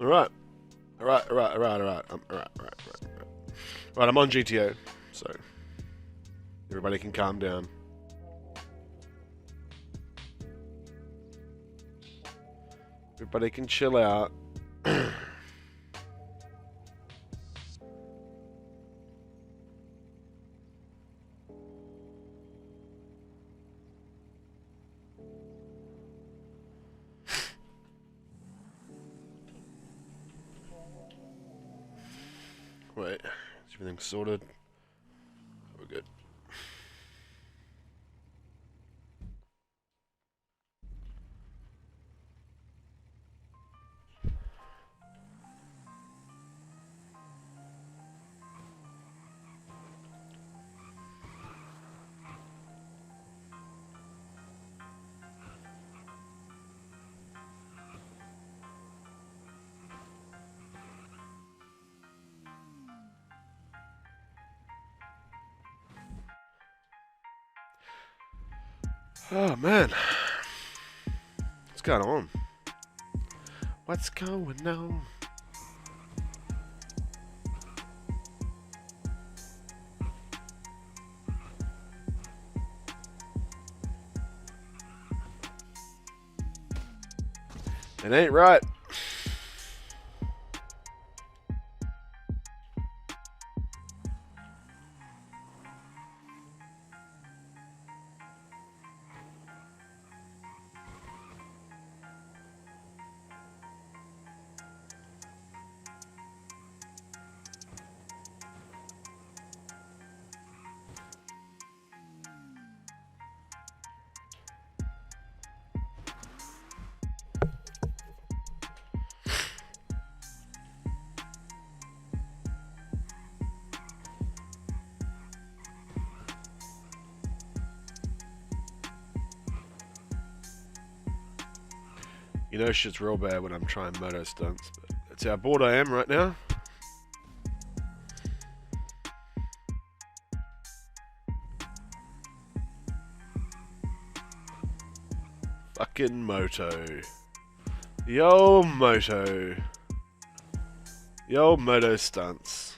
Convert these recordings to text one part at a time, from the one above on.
Alright. Alright. Right, I'm on GTO, so everybody can calm down. Everybody can chill out. Wait, is everything sorted? We're good. Oh man, what's going on? What's going on? It ain't right. You know shit's real bad when I'm trying moto stunts, but that's how bored I am right now. Fucking Moto. Yo, Moto. Yo, Moto stunts.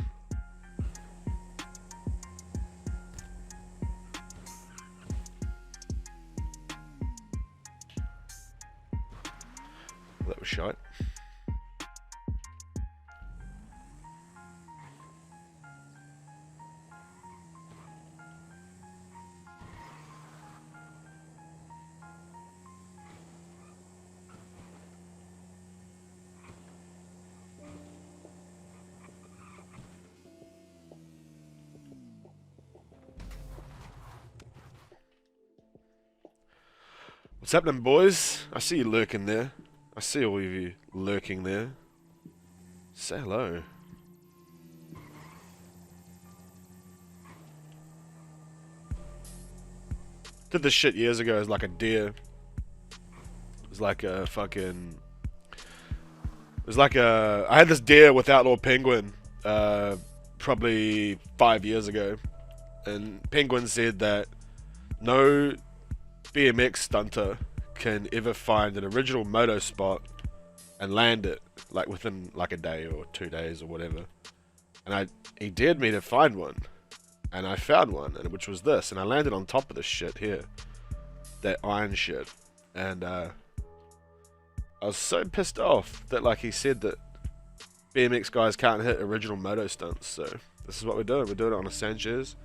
That was shite. What's happening, boys? I see you lurking there. I see all of you lurking there. Say hello. Did this shit years ago as like a deer. It was like a fucking... It was like a... I had this deer with Outlaw Penguin probably 5 years ago. And Penguin said that no BMX stunter can ever find an original moto spot and land it like within like a day or 2 days or whatever. And he dared me to find one, and I found one, and which was this, and I landed on top of this shit here, that iron shit, and I was so pissed off that like he said that BMX guys can't hit original moto stunts. So this is what we're doing. We're doing it on a Sanchez.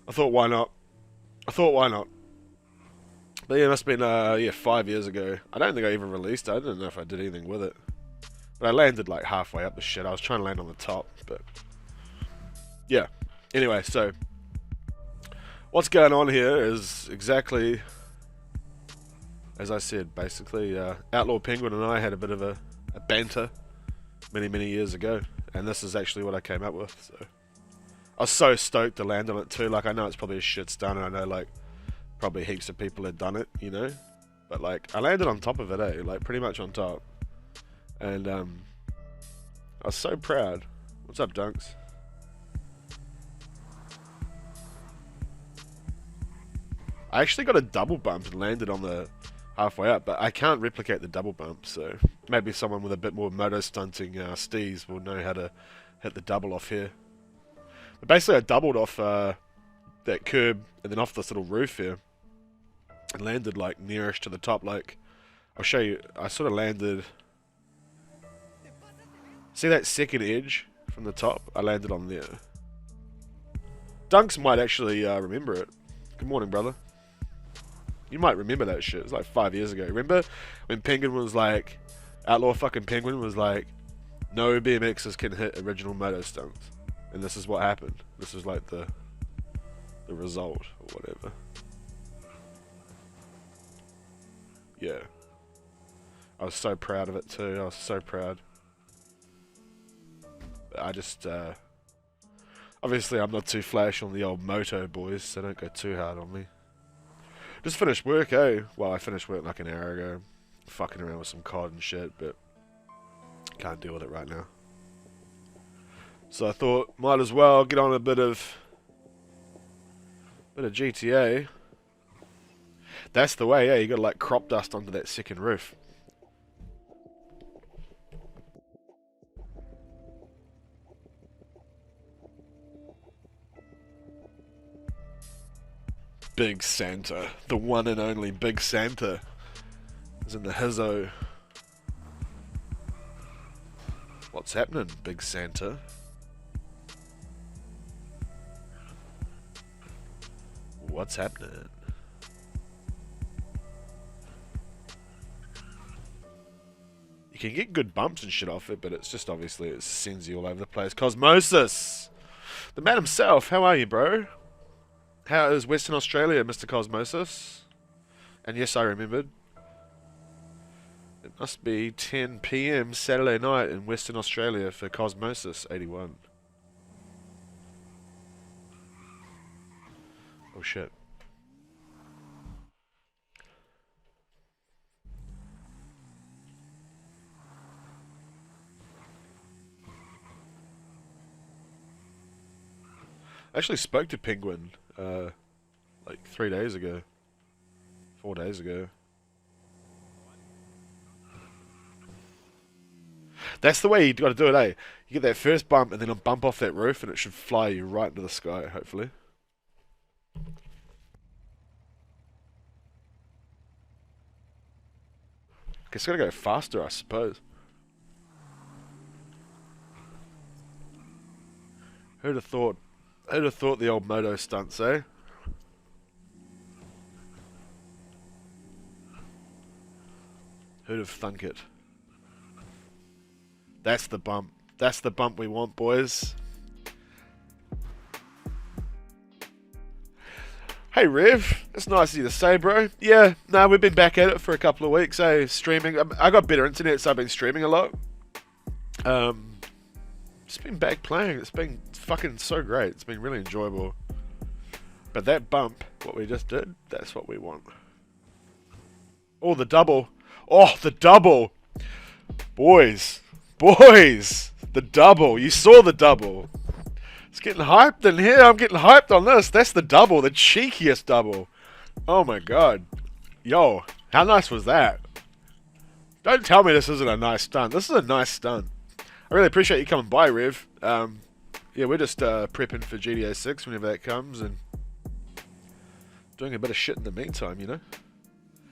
I thought why not? But yeah, it must have been, yeah, 5 years ago. I don't think I even released it. I didn't know if I did anything with it. But I landed like halfway up the shit. I was trying to land on the top, but... Yeah. Anyway, so... What's going on here is exactly... As I said, basically, Outlaw Penguin and I had a bit of a banter many years ago. And this is actually what I came up with, so... I was so stoked to land on it too. Like, I know it's probably a shit stun, and I know, like... Probably heaps of people had done it, you know, but like I landed on top of it, like pretty much on top, and I was so proud. What's up, Dunks? I actually got a double bump and landed on the halfway up, but I can't replicate the double bump, so maybe someone with a bit more moto stunting steez will know how to hit the double off here. But basically I doubled off that curb and then off this little roof here and landed like nearish to the top. Like, I'll show you, I sort of landed, see that second edge from the top? I landed on there. Dunks might actually remember it. Good morning, brother. You might remember that shit. It's like 5 years ago. Remember when Penguin was like, Outlaw fucking Penguin was like, no BMXers can hit original moto stunts. And this is what happened. This was like the result or whatever. Yeah. I was so proud of it too. I was so proud. But I just, obviously I'm not too flash on the old Moto boys, so don't go too hard on me. Just finished work, eh? Well, I finished work like an hour ago. Fucking around with some COD and shit, but can't deal with it right now. So I thought, might as well get on a bit of GTA. That's the way, yeah. You gotta like crop dust onto that second roof. Big Santa, the one and only Big Santa, is in the hizzo. What's happening, Big Santa? What's happening? You can get good bumps and shit off it, but it's just obviously it sends you all over the place. Cosmosis! The man himself, how are you, bro? How is Western Australia, Mr. Cosmosis? And yes, I remembered. It must be 10 PM Saturday night in Western Australia for Cosmosis 81. Oh shit. I actually spoke to Penguin like 3 days ago. 4 days ago. That's the way you got to do it, eh? You get that first bump and then a bump off that roof and it should fly you right into the sky, hopefully. It's gotta go faster, I suppose. Who'd have thought the old Moto stunts, eh? Who'd have thunk it? That's the bump. That's the bump we want, boys. Hey Rev, it's nice of you to say, bro. Yeah, no, we've been back at it for a couple of weeks, eh? Streaming. I got better internet, so I've been streaming a lot. Just been back playing. It's been fucking so great. It's been really enjoyable. But that bump, what we just did, that's what we want. Oh, the double. Oh, the double. Boys. Boys. The double. You saw the double. It's getting hyped in here. I'm getting hyped on this. That's the double. The cheekiest double. Oh my god. Yo, how nice was that? Don't tell me this isn't a nice stunt. This is a nice stunt. I really appreciate you coming by, Rev. Yeah, we're just prepping for GTA 6 whenever that comes and doing a bit of shit in the meantime, you know?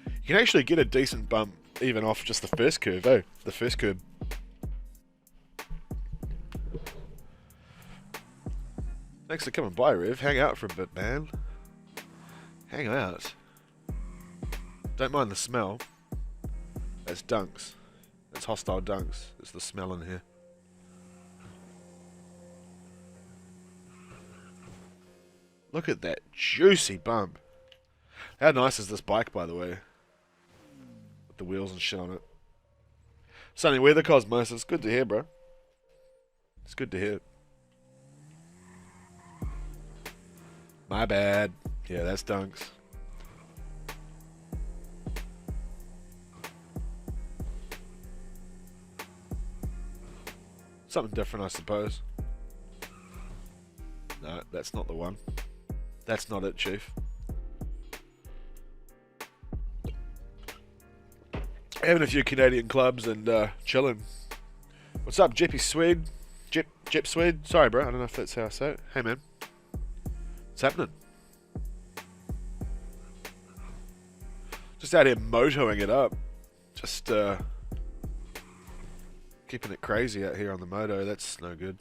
You can actually get a decent bump even off just the first curve, eh? The first curve. Thanks for coming by, Rev. Hang out for a bit, man. Hang out. Don't mind the smell. That's dunks. That's hostile dunks. It's the smell in here. Look at that juicy bump. How nice is this bike, by the way? With the wheels and shit on it. Sunny weather, Cosmos. It's good to hear, bro. It's good to hear. My bad. Yeah, that's dunks. Something different, I suppose. No, that's not the one. That's not it, Chief. Having a few Canadian clubs and chilling. What's up, Jippy Swede? Jip Swede? Sorry, bro. I don't know if that's how I say it. Hey, man. What's happening? Just out here motoing it up. Just keeping it crazy out here on the moto. That's no good.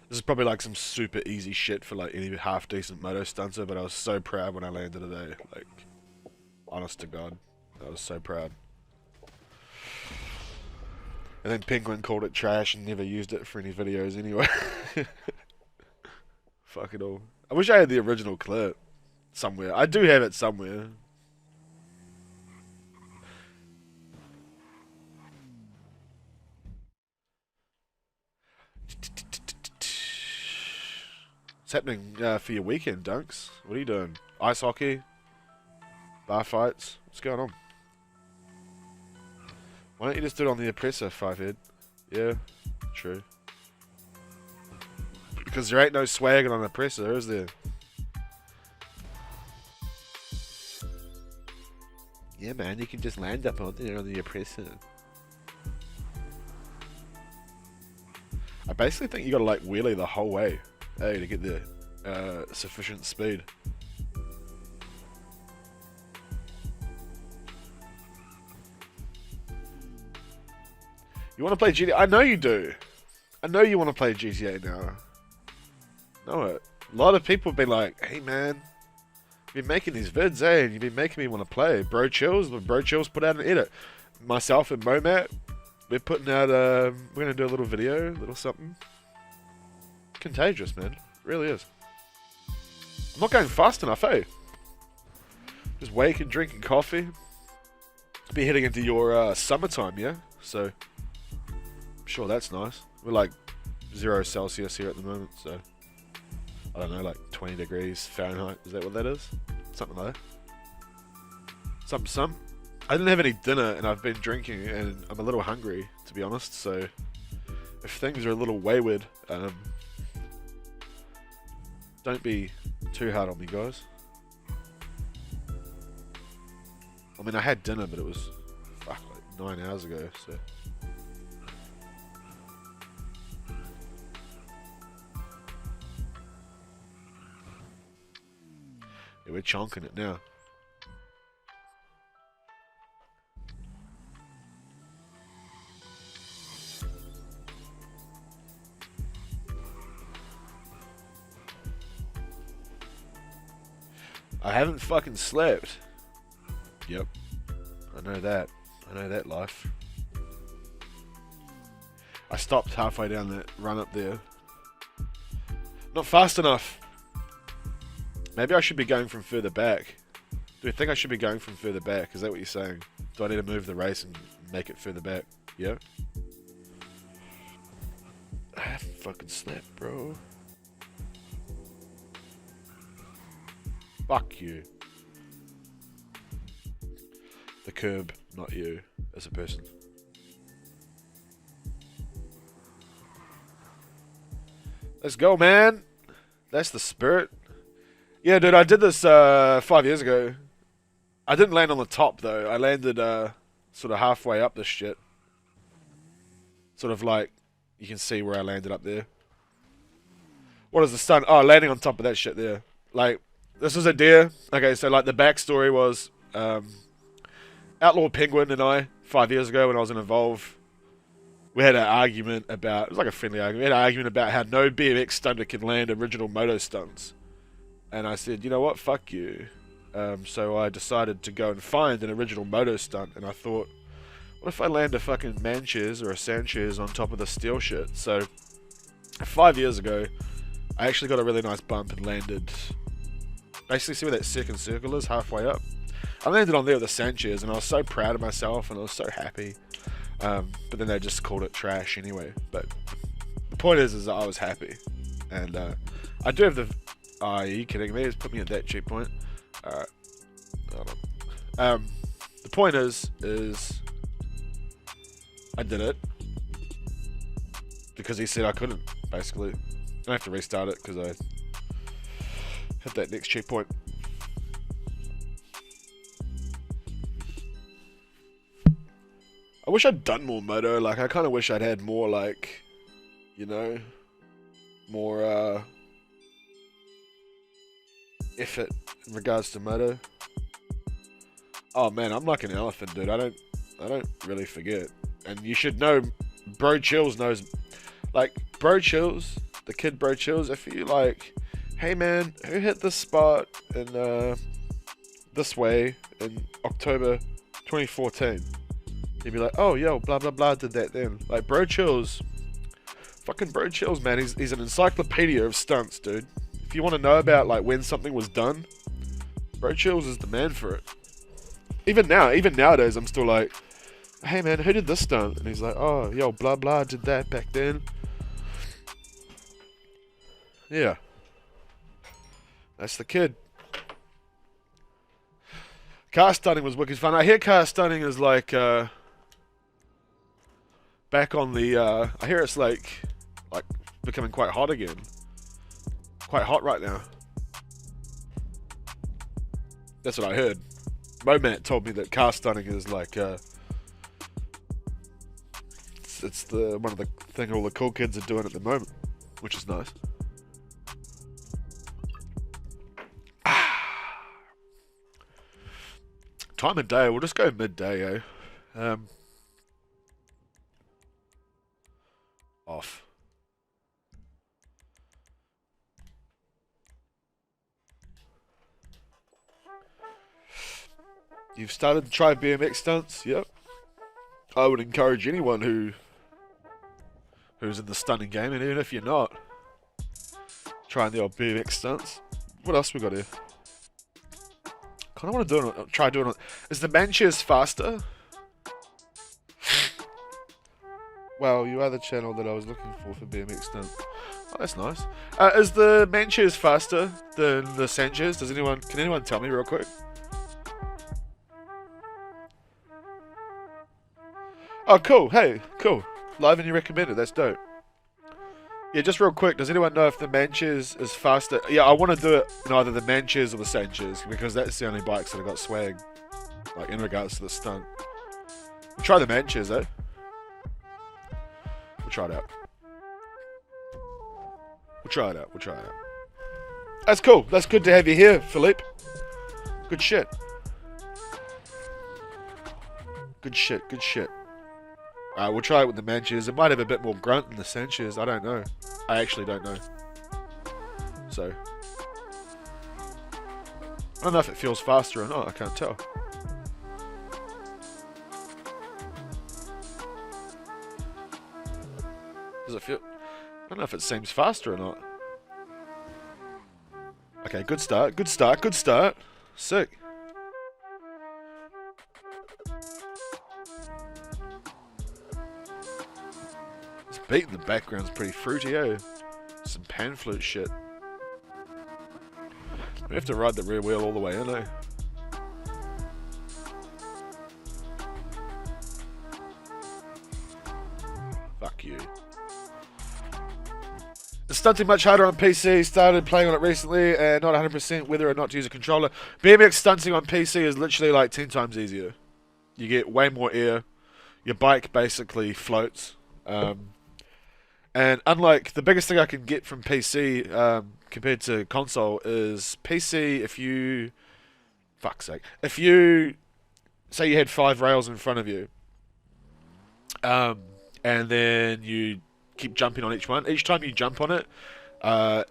This is probably like some super easy shit for like any half decent moto stunter, but I was so proud when I landed today. Like, honest to God, I was so proud. And then Penguin called it trash and never used it for any videos anyway. Fuck it all. I wish I had the original clip somewhere. I do have it somewhere. What's happening for your weekend, Dunks? What are you doing? Ice hockey? Bar fights? What's going on? Why don't you just do it on the oppressor, Fivehead? Yeah, true. Because there ain't no swagging on the oppressor, is there? Yeah, man, you can just land up on there on the oppressor. I basically think you gotta like wheelie the whole way, hey, to get the sufficient speed. You want to play GTA? I know you do. I know you want to play GTA now. Know it. A lot of people have been like, hey man, you've been making these vids, eh? And you've been making me want to play. Bro Chills put out an edit. Myself and Momat, we're putting out, we're going to do a little video, a little something. Contagious, man. It really is. I'm not going fast enough, eh? Just waking, drinking coffee. Be heading into your summertime, yeah? So, I'm sure that's nice. We're like 0 Celsius here at the moment, so I don't know, like 20 degrees Fahrenheit. Is that what that is? Something like that. Some. I didn't have any dinner and I've been drinking and I'm a little hungry, to be honest, so if things are a little wayward, don't be too hard on me, guys. I mean, I had dinner, but it was, fuck, like 9 hours ago, so. Yeah, we're chonking it now. I haven't fucking slept. Yep. I know that. I know that life. I stopped halfway down that run up there. Not fast enough. Maybe I should be going from further back. Do you think I should be going from further back? Is that what you're saying? Do I need to move the race and make it further back? Yeah? I haven't fucking slept, bro. Fuck you. The curb, not you, as a person. Let's go, man. That's the spirit. Yeah, dude, I did this 5 years ago. I didn't land on the top, though. I landed sort of halfway up this shit. Sort of like, you can see where I landed up there. What is the stunt? Oh, landing on top of that shit there. Like, this was a deer. Okay, so like the backstory was Outlaw Penguin and I, 5 years ago when I was in Evolve, we had an argument about, it was like a friendly argument, we had an argument about how no BMX stunter can land original Moto stunts. And I said, you know what, fuck you. So I decided to go and find an original Moto stunt, and I thought, what if I land a fucking Manches or a Sanchez on top of the steel shit? So 5 years ago, I actually got a really nice bump and landed. Basically, see where that second circle is, halfway up? I landed on there with a Sanchez, and I was so proud of myself, and I was so happy. But then they just called it trash anyway. But the point is that I was happy. And I do have the... Oh, are you kidding me? It's put me at that checkpoint. Alright. Hold on. The point is... I I did it because he said I couldn't, basically. I have to restart it because I hit that next checkpoint. I wish I'd done more Moto. Like, I kind of wish I'd had more, like, you know, more effort in regards to Moto. Oh man, I'm like an elephant, dude. I don't really forget. And you should know, Bro Chills knows. Like, Bro Chills, the kid Bro Chills, if you like, hey man, who hit this spot in this way in October 2014? He'd be like, oh yo, blah blah blah did that then. Like, Bro Chills, fucking Bro Chills, man, he's an encyclopedia of stunts, dude. If you want to know about like when something was done, Bro Chills is the man for it. Even nowadays, I'm still like, hey man, who did this stunt? And he's like, oh yo, blah blah did that back then. Yeah, that's the kid. Car stunting was wicked fun. I hear car stunting is like back on the I hear it's like becoming quite hot again. Quite hot right now. That's what I heard. Momat told me that car stunning is like it's the one of the thing all the cool kids are doing at the moment, which is nice. Time of day, we'll just go midday, eh? Off. You've started to try BMX stunts? Yep. I would encourage anyone who's in the stunning game, and even if you're not, trying the old BMX stunts. What else we got here? Kind of want to do it. Try doing it. Is the Mancheers faster? Well, you are the channel that I was looking for BMX stunt. Oh, that's nice. Is the Mancheers faster than the Sanchez? Can anyone tell me real quick? Oh, cool. Hey, cool. Live and you recommend it. That's dope. Yeah, just real quick. Does anyone know if the Mancheers is faster? Yeah, I want to do it in either the Mancheers or the Sanchez because that's the only bikes that have got swag, like in regards to the stunt. We'll try the Mancheers, eh? We'll try it out. We'll try it out. That's cool. That's good to have you here, Philippe. Good shit. Good shit. We'll try it with the Mancheers. It might have a bit more grunt than the Sanchez. I don't know. I actually don't know. So, I don't know if it feels faster or not. I can't tell. Does it feel... I don't know if it seems faster or not. Okay, good start. Sick. This beat in the background's pretty fruity, eh? Some pan flute shit. We have to ride the rear wheel all the way in, eh? Fuck you. Is stunting much harder on PC? Started playing on it recently and not 100% whether or not to use a controller. BMX stunting on PC is literally like 10 times easier. You get way more air. Your bike basically floats. And unlike, the biggest thing I can get from PC compared to console is PC, if you... Fuck's sake. If you... Say you had 5 rails in front of you. And then you keep jumping on each one. Each time you jump on it,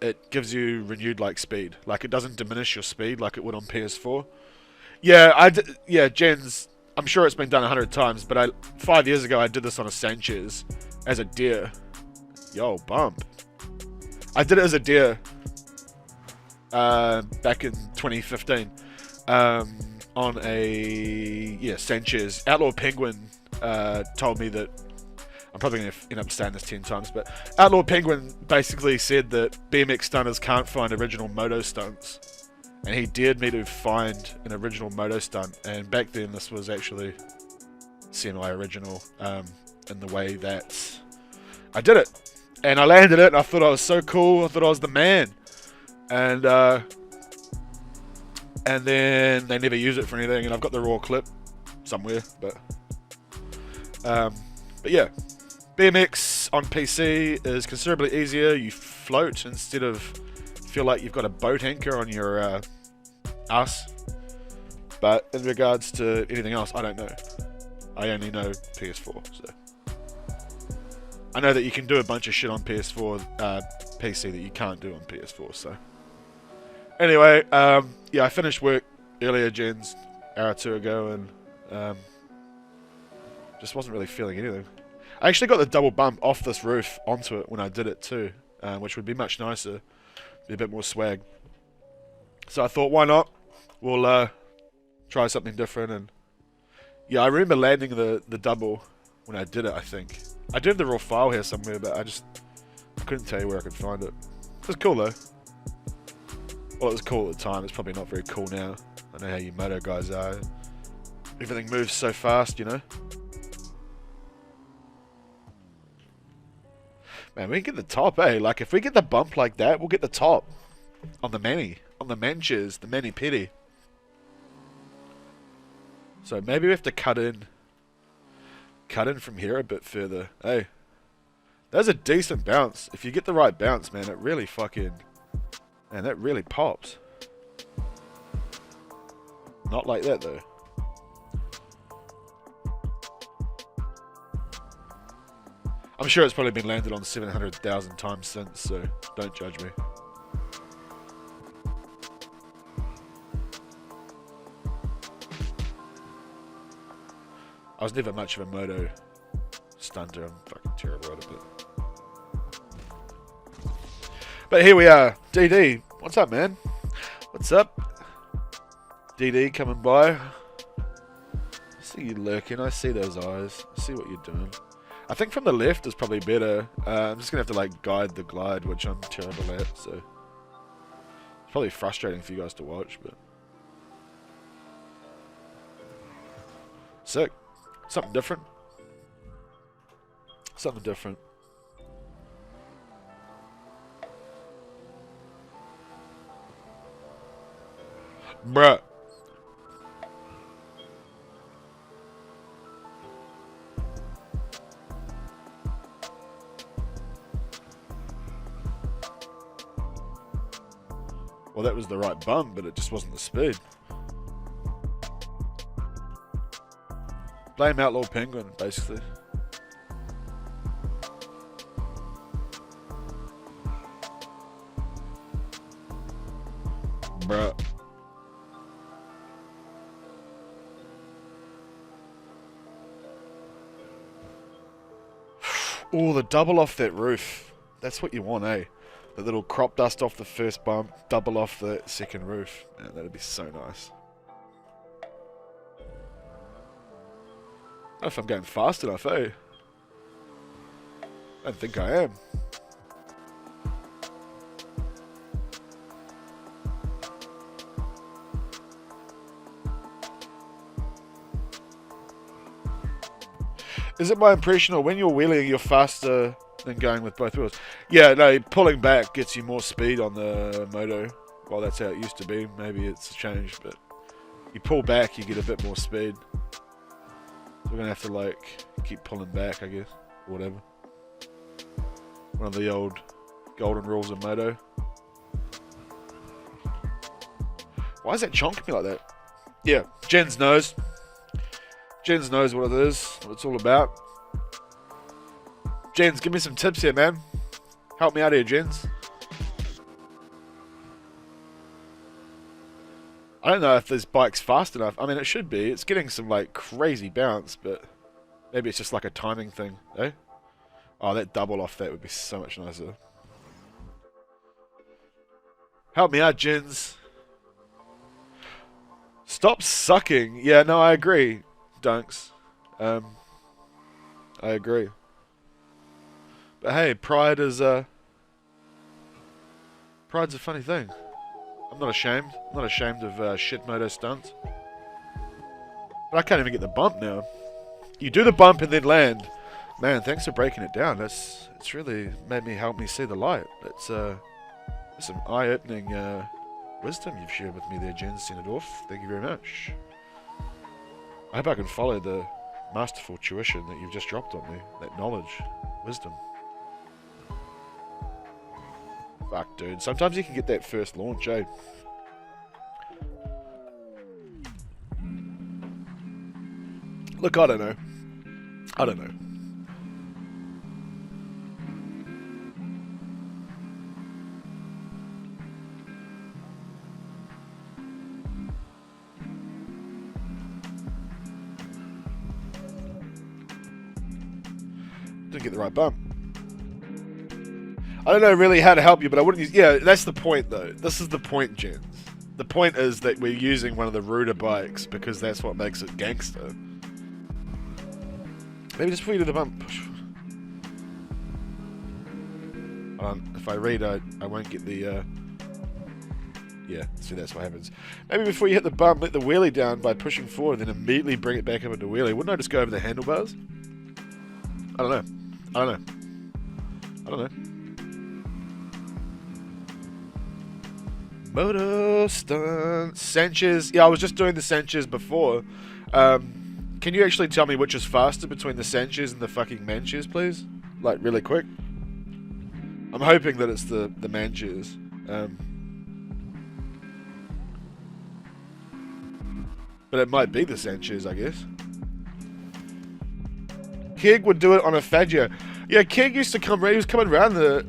it gives you renewed like speed. Like, it doesn't diminish your speed like it would on PS4. Yeah, Jens, I'm sure it's been done 100 times, but 5 years ago I did this on a Sanchez as a deer. Yo, bump. I did it as a deer back in 2015 on a Sanchez. Outlaw Penguin told me that I'm probably going to end up saying this 10 times, but Outlaw Penguin basically said that BMX stunters can't find original Moto stunts, and he dared me to find an original Moto stunt. And back then, this was actually semi-original. in the way that I did it. And I landed it, and I thought I was so cool. I thought I was the man. And then they never use it for anything, and I've got the raw clip somewhere. But yeah, BMX on PC is considerably easier. You float instead of feel like you've got a boat anchor on your ass. But in regards to anything else, I don't know. I only know PS4, so I know that you can do a bunch of shit on PS4, PC that you can't do on PS4. So anyway, yeah, I finished work earlier, gens, hour or two ago, and just wasn't really feeling anything. I actually got the double bump off this roof onto it when I did it too, which would be much nicer, be a bit more swag. So I thought, why not? We'll try something different. And yeah, I remember landing the double when I did it. I think I do have the raw file here somewhere, but I couldn't tell you where I could find it. It was cool though. Well, it was cool at the time. It's probably not very cool now. I know how you moto guys are. Everything moves so fast, you know. Man, we can get the top, eh? Like, if we get the bump like that, we'll get the top. On the mani. On the manches. The mani-pedi. So maybe we have to cut in. Cut in from here a bit further. Hey. That's a decent bounce. If you get the right bounce, man, it really fucking... Man, that really pops. Not like that, though. I'm sure it's probably been landed on 700,000 times since, so don't judge me. I was never much of a moto stunter. I'm fucking terrible at it. But here we are. DD, what's up, man? What's up? DD coming by. I see you lurking. I see those eyes. I see what you're doing. I think from the left is probably better. I'm just going to have to like guide the glide, which I'm terrible at, so it's probably frustrating for you guys to watch, but sick. Something different. Something different. Bruh. Well, that was the right bump, but it just wasn't the speed. Blame Outlaw Penguin, basically. Bruh. Oh, the double off that roof. That's what you want, eh? The little crop dust off the first bump, double off the second roof. Man, that'd be so nice. I don't know if I'm going fast enough, eh? I don't think I am. Is it my impression, or when you're wheeling, you're faster than going with both wheels? Yeah, no, pulling back gets you more speed on the Moto. Well, that's how it used to be. Maybe it's changed, but you pull back, you get a bit more speed. So we're going to have to, like, keep pulling back, I guess, or whatever. One of the old golden rules of Moto. Why is that chonking me like that? Yeah, Jens knows. Jens knows what it is, what it's all about. Jens, give me some tips here, man. Help me out here, Jens. I don't know if this bike's fast enough. I mean, it should be. It's getting some, like, crazy bounce, but maybe it's just like a timing thing, eh? Oh, that double off that would be so much nicer. Help me out, Jens. Stop sucking. Yeah, no, I agree. Dunks. I agree. But hey, pride is pride's a funny thing. I'm not ashamed. I'm not ashamed of shit moto stunts. But I can't even get the bump now. You do the bump and then land. Man, thanks for breaking it down. It's really made me help me see the light. That's some eye-opening wisdom you've shared with me there, Jens Senadorf. Thank you very much. I hope I can follow the masterful tuition that you've just dropped on me. That knowledge, wisdom. Fuck, dude. Sometimes you can get that first launch, eh? Look, I don't know. I don't know. Didn't get the right bump. I don't know really how to help you, but I wouldn't use... Yeah, that's the point, though. This is the point, gents. The point is that we're using one of the ruder bikes because that's what makes it gangster. Maybe just before you do the bump, push. If I read, I won't get the... Yeah, see, that's what happens. Maybe before you hit the bump, let the wheelie down by pushing forward, then immediately bring it back up into wheelie. Wouldn't I just go over the handlebars? I don't know. I don't know. I don't know. Moto, Stunt, Sanchez. Yeah, I was just doing the Sanchez before. Can you actually tell me which is faster between the Sanchez and the fucking Manches, please? Like, really quick. I'm hoping that it's the Manches. But it might be the Sanchez, I guess. Keg would do it on a Faggio. Yeah, Keg used to come. He was coming around the.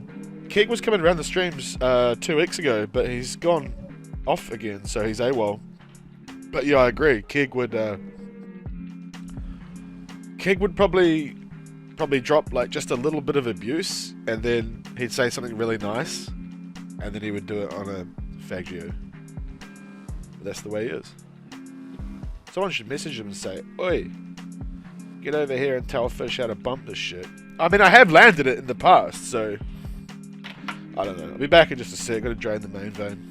Keg was coming around the streams 2 weeks ago, but he's gone off again, so he's AWOL. But yeah, I agree. Keg would probably drop like just a little bit of abuse, and then he'd say something really nice, and then he would do it on a Faggio. But that's the way he is. Someone should message him and say, "Oi, get over here and tell Fish how to bump this shit." I mean, I have landed it in the past, so I don't know. I'll be back in just a sec. Gotta drain the main vein.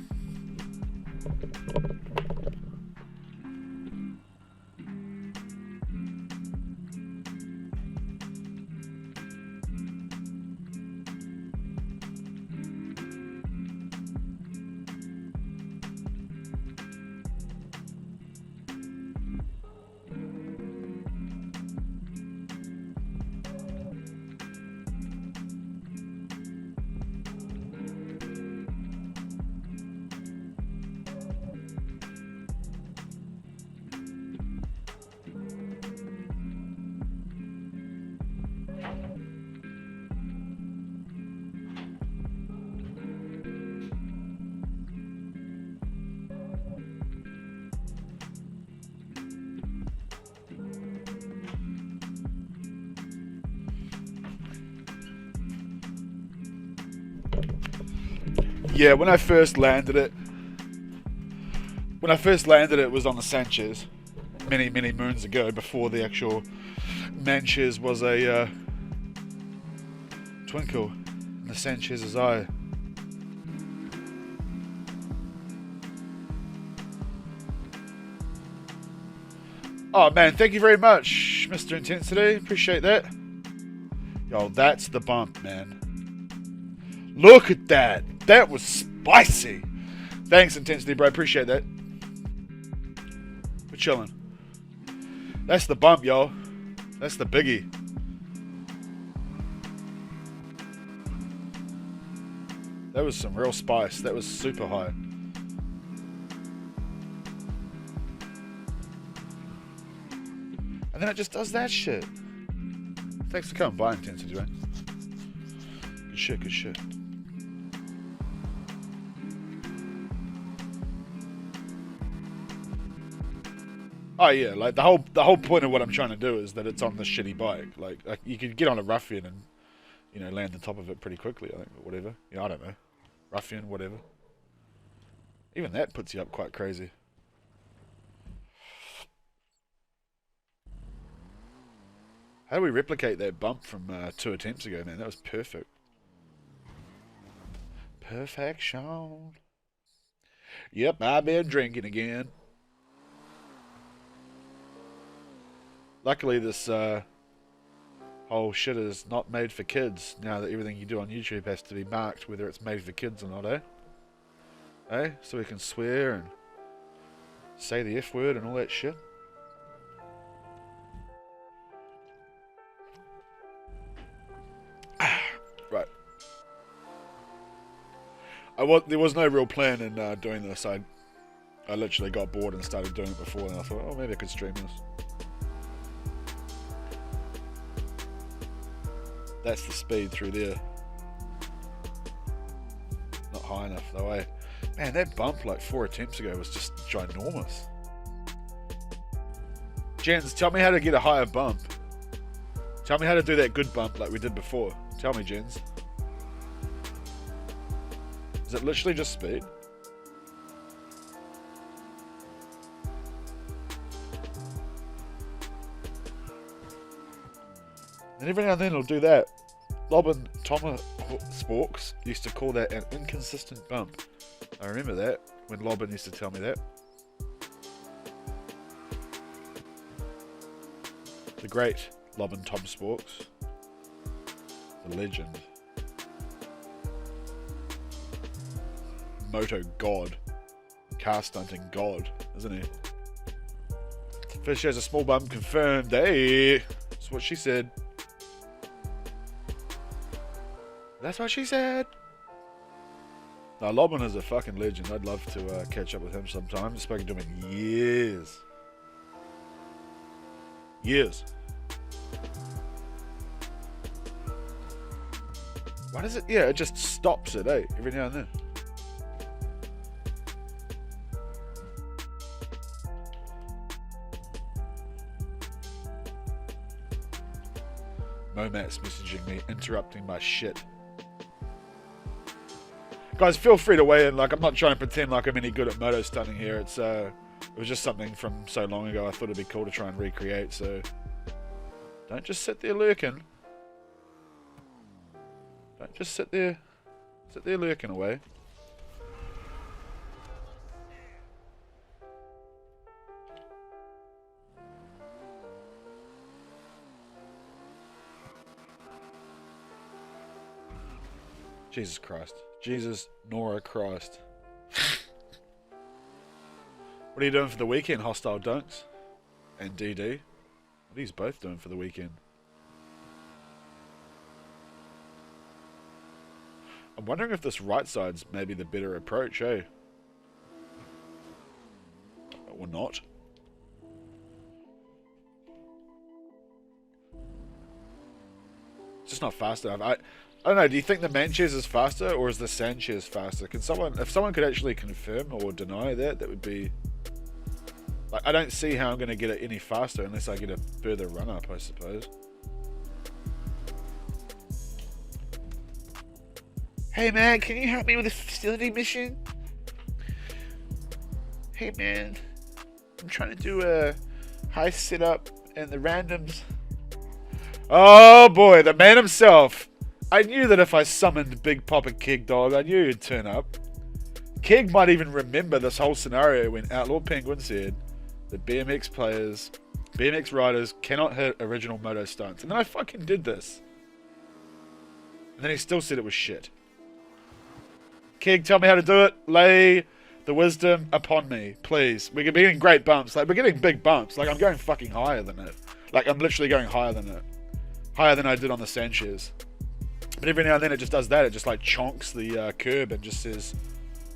Yeah, when I first landed it was on the Sanchez many moons ago, before the actual Manches was a twinkle in the Sanchez's eye. Oh man, thank you very much, Mr. Intensity. Appreciate that. Yo, that's the bump, man. Look at that. That was spicy. Thanks, Intensity, bro. Appreciate that. We're chilling. That's the bump, yo. That's the biggie. That was some real spice. That was super high. And then it just does that shit. Thanks for coming by, Intensity, man. Good shit, good shit. Oh yeah, like the whole point of what I'm trying to do is that it's on the shitty bike. Like you can get on a Ruffian and, you know, land the top of it pretty quickly, I think, or whatever. Yeah, I don't know. Ruffian, whatever. Even that puts you up quite crazy. How do we replicate that bump from 2 attempts ago, man? That was perfect. Perfection. Yep, I've been drinking again. Luckily, this whole shit is not made for kids now that everything you do on YouTube has to be marked whether it's made for kids or not, eh? Eh? So we can swear and say the F word and all that shit. Right. There was no real plan in doing this. I literally got bored and started doing it before, and I thought, oh, maybe I could stream this. That's the speed through there. Not high enough though, eh? Man, that bump like 4 attempts ago was just ginormous. Jens, tell me how to get a higher bump. Tell me how to do that good bump like we did before. Tell me, Jens. Is it literally just speed? And every now and then it'll do that. Robin Thomas Sporks used to call that an inconsistent bump. I remember that when Lobin used to tell me that. The great Lobin Tom Sporks. The legend. Moto god. Car stunting god, isn't he? Fish has a small bump confirmed. Hey! That's what she said. That's what she said. Now, Lobin is a fucking legend. I'd love to catch up with him sometime. I haven't spoken to him in years. Years. Why does it? Yeah, it just stops it, eh? Every now and then. Momat's messaging me, interrupting my shit. Guys, feel free to weigh in. Like, I'm not trying to pretend like I'm any good at moto stunning here. It was just something from so long ago. I thought it'd be cool to try and recreate. So don't just sit there lurking. Don't just sit there lurking away. Jesus Christ. Jesus, Nora Christ. What are you doing for the weekend, Hostile Dunks? And DD? What are you both doing for the weekend? I'm wondering if this right side's maybe the better approach, eh? Or not. It's just not fast enough. I don't know, do you think the Manchester is faster or is the Sanchez faster? Can someone, if someone could actually confirm or deny that, that would be... Like, I don't see how I'm going to get it any faster unless I get a further run up, I suppose. Hey man, can you help me with a facility mission? Hey man, I'm trying to do a high sit up and the randoms. Oh boy, the man himself. I knew that if I summoned Big Papa Keg Dog, I knew he'd turn up. Keg might even remember this whole scenario when Outlaw Penguin said that BMX riders cannot hit original moto stunts. And then I fucking did this. And then he still said it was shit. Keg, tell me how to do it. Lay the wisdom upon me, please. We're getting great bumps. Like, we're getting big bumps. Like, I'm going fucking higher than it. Like, I'm literally going higher than it. Higher than I did on the Sanchez. But every now and then it just does that. It just like chonks the curb and just says,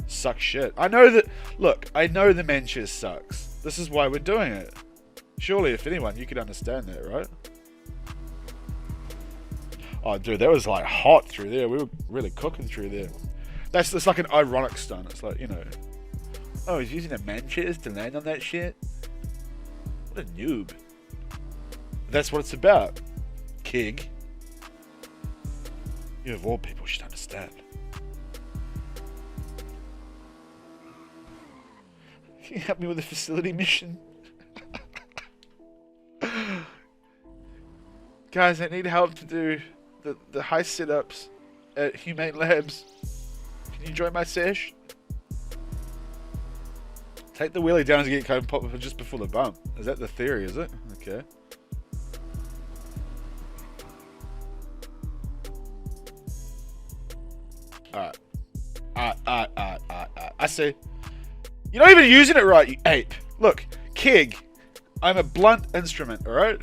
suck shit. I know that, look, I know the Manchester sucks. This is why we're doing it. Surely, if anyone, you could understand that, right? Oh, dude, that was like hot through there. We were really cooking through there. It's like an ironic stunt. It's like, you know, oh, he's using a Manchester to land on that shit? What a noob. That's what it's about. Keg. You of all people should understand. Can you help me with a facility mission? Guys, I need help to do the high sit-ups at Humane Labs. Can you join my sesh? Take the wheelie down to get kind of pop up just before the bump. Is that the theory, is it? Okay. Alright. I see. You're not even using it right, you ape. Look, keg. I'm a blunt instrument, alright?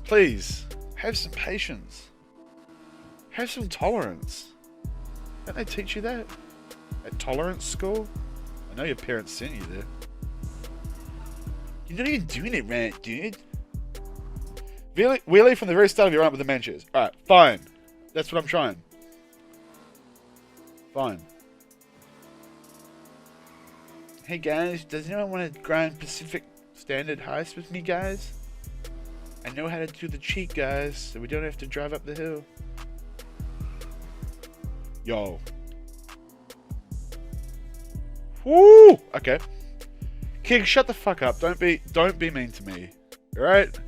Please, have some patience. Have some tolerance. Don't they teach you that? At tolerance school? I know your parents sent you there. You're not even doing it right, dude. Wheelie from the very start of your run with the manches. Alright, fine. That's what I'm trying. Fine. Hey guys, does anyone want to grind Pacific Standard heist with me, guys? I know how to do the cheat, guys, so we don't have to drive up the hill. Yo. Woo! Okay. King, shut the fuck up. Don't be mean to me. Alright?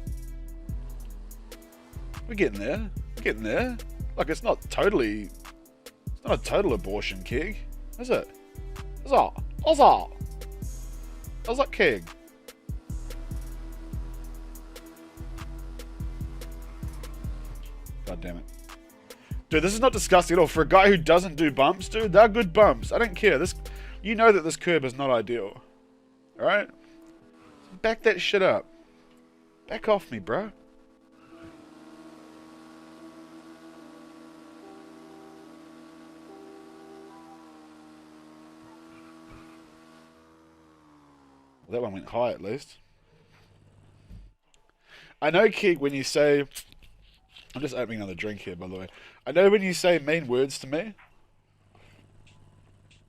We're getting there. We're getting there. Like, it's not a total abortion, King. Is it? Is that King? God damn it. Dude, this is not disgusting at all. For a guy who doesn't do bumps, dude, they're good bumps. I don't care. You know that this curb is not ideal. Alright? Back that shit up. Back off me, bro. Well, that one went high at least. I know, Keg, when you say... I'm just opening another drink here, by the way. I know when you say mean words to me.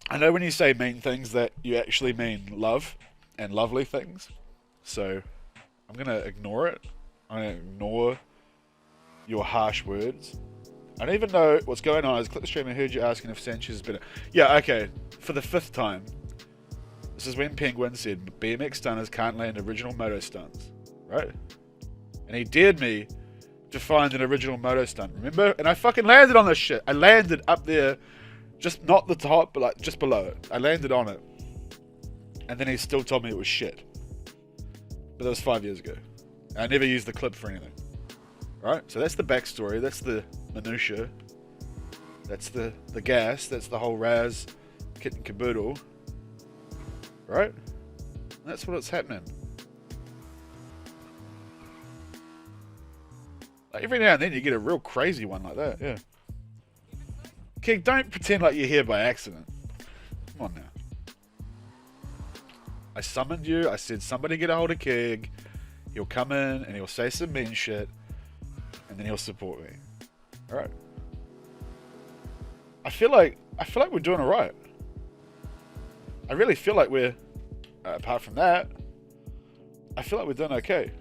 I know when you say mean things that you actually mean love and lovely things. So, I'm going to ignore it. I'm going to ignore your harsh words. I don't even know what's going on. I just clicked the stream and heard you asking if Sanchez is better. Yeah, okay. For the 5th time. This is when Penguin said BMX stunners can't land original Moto stunts. Right? And he dared me to find an original Moto stunt, remember? And I fucking landed on this shit. I landed up there, just not the top, but like just below it. I landed on it. And then he still told me it was shit. But that was 5 years ago. And I never used the clip for anything. Right? So that's the backstory. That's the minutia. That's the gas. That's the whole Raz kit and caboodle. Right? And that's what's happening. Like every now and then you get a real crazy one like that, yeah. Keg, don't pretend like you're here by accident. Come on now. I summoned you, I said somebody get a hold of Keg. He'll come in and he'll say some mean shit. And then he'll support me. Alright. I feel like we're doing alright. I really feel like we're, apart from that, I feel like we're doing okay.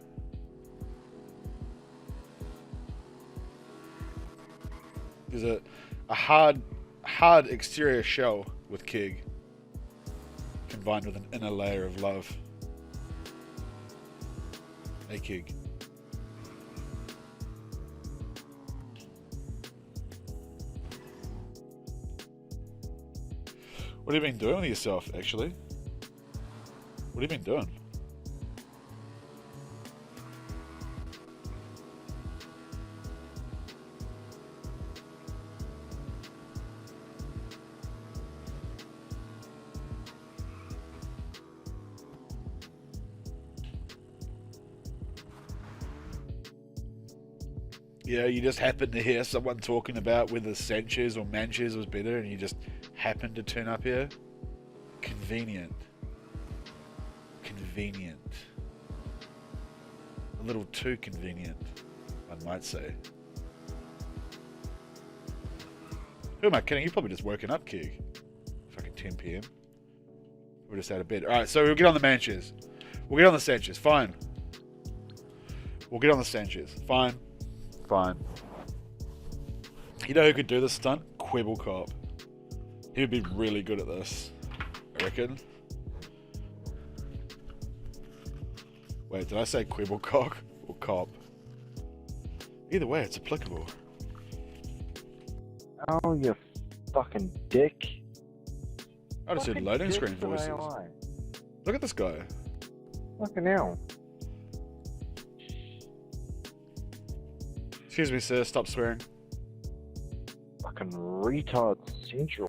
There's a hard exterior shell with Keg, combined with an inner layer of love. Hey Keg. What have you been doing with yourself, actually? What have you been doing? Yeah, you just happened to hear someone talking about whether Sanchez or Manches was better and you just happened to turn up here? Convenient. Convenient. A little too convenient, I might say. Who am I kidding? You're probably just woken up, Keg. Fucking 10 PM. We're just out of bed. Alright, so we'll get on the Manches. We'll get on the Sanchez. Fine. We'll get on the Sanchez. Fine. Fine. You know who could do this stunt? Quibblecop. He would be really good at this, I reckon. Wait, did I say Quibblecock or cop? Either way, it's applicable. Oh, you fucking dick. I just heard loading screen voices. Look at this guy. Fucking hell. Excuse me, sir. Stop swearing. Fucking retard central.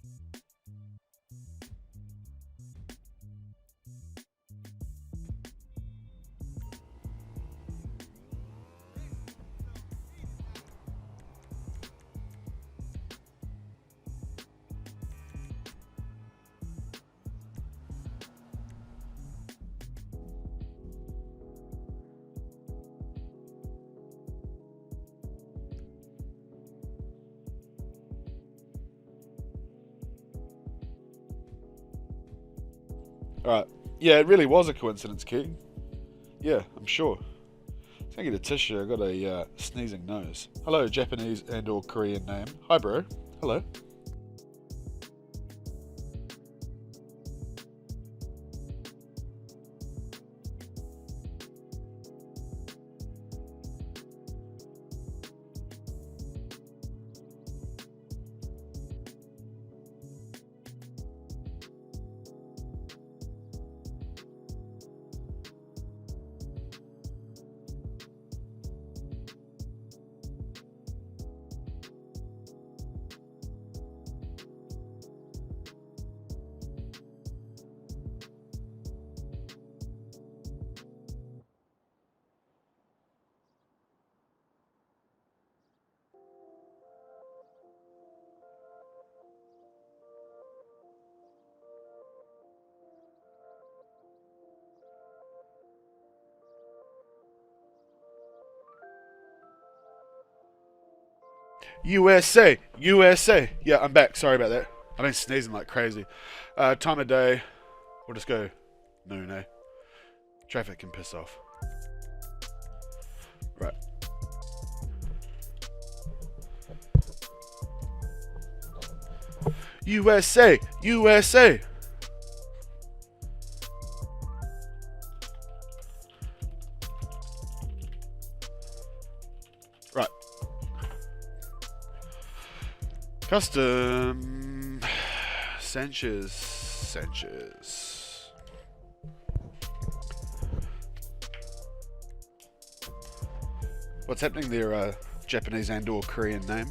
Alright. Yeah, it really was a coincidence, King. Yeah, I'm sure. Let's go get a tissue. I got a sneezing nose. Hello, Japanese and or Korean name. Hi, bro. Hello. USA, USA. Yeah, I'm back. Sorry about that. I've been sneezing like crazy. Time of day. We'll just go noon, eh? Traffic can piss off. Right. USA, USA. Right. Custom Sanchez. What's happening there, Japanese and or Korean name?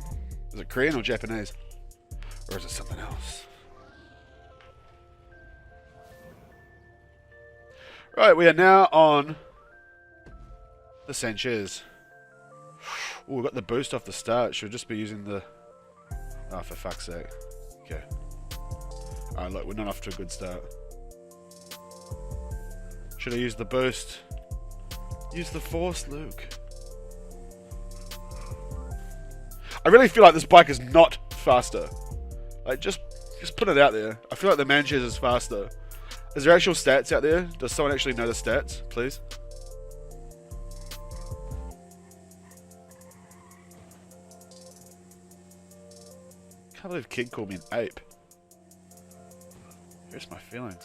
Is it Korean or Japanese? Or is it something else? Right, we are now on the Sanchez. Oh, we got the boost off the start. Should just be using the... Oh, for fuck's sake. Okay. Alright, look, we're not off to a good start. Should I use the boost? Use the force, Luke. I really feel like this bike is not faster. Like, just put it out there. I feel like the Sanchez is faster. Is there actual stats out there? Does someone actually know the stats, please? I can't believe Kid called me an ape. Here's my feelings.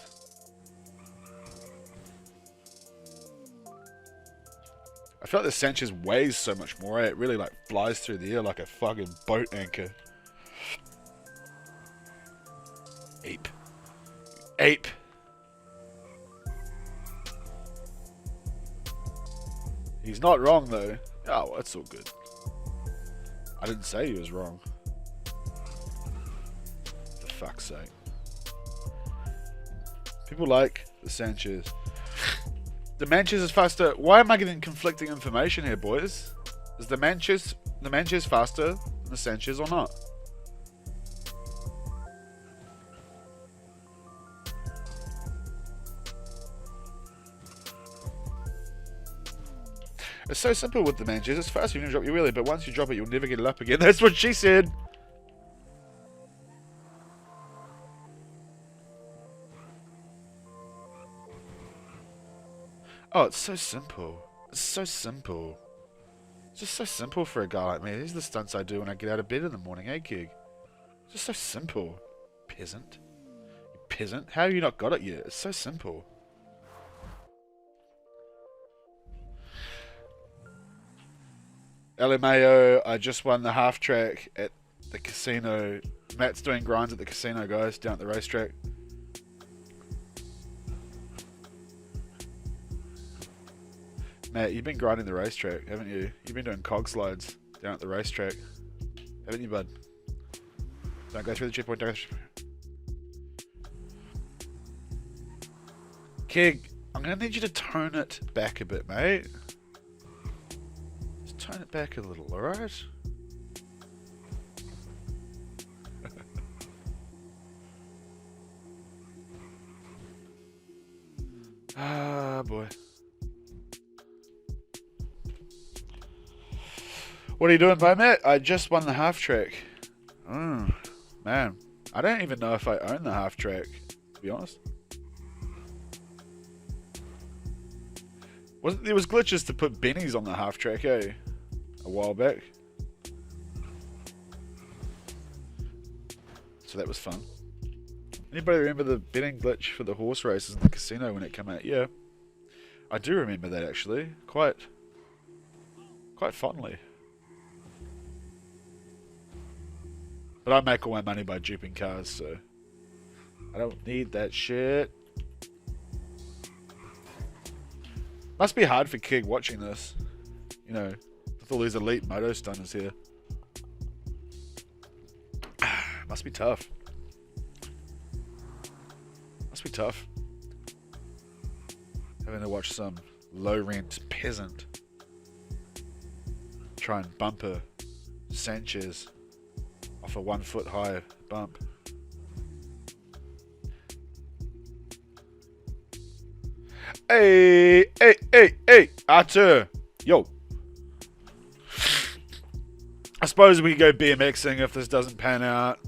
I feel like the Sanchez weighs so much more, eh? It really like flies through the air like a fucking boat anchor. Ape. Ape. He's not wrong though. Oh, well, that's all good. I didn't say he was wrong. For fuck's sake. People like the Sanchez. The Sanchez is faster. Why am I getting conflicting information here, boys? Is the Sanchez faster than the Sanchez or not? It's so simple with the Sanchez. It's fast when you drop your wheelie, but once you drop it, you'll never get it up again. That's what she said. Oh, it's so simple. It's so simple. It's just so simple for a guy like me. These are the stunts I do when I get out of bed in the morning, eh, Gig? It's just so simple. Peasant. You peasant. How have you not got it yet? It's so simple. LMAO, I just won the half track at the casino. Matt's doing grinds at the casino, guys, down at the racetrack. Matt, you've been grinding the racetrack, haven't you? You've been doing cog slides down at the racetrack, haven't you, bud? Don't go through the checkpoint, don't go through the checkpoint. Keg, I'm going to need you to tone it back a bit, mate. Just tone it back a little, alright? Ah, boy. What are you doing, mate? I just won the half track. Man. I don't even know if I own the half track, to be honest. There was glitches to put bennies on the half track, eh? A while back. So that was fun. Anybody remember the betting glitch for the horse races in the casino when it came out? Yeah. I do remember that, actually. Quite fondly. But I make all my money by duping cars, so I don't need that shit. Must be hard for Keg watching this. You know, with all these elite Moto stunners here. Must be tough. Must be tough. Having to watch some low-rent peasant try and bumper Sanchez off a 1 foot high bump. Hey, Arthur, yo. I suppose we can go BMXing if this doesn't pan out.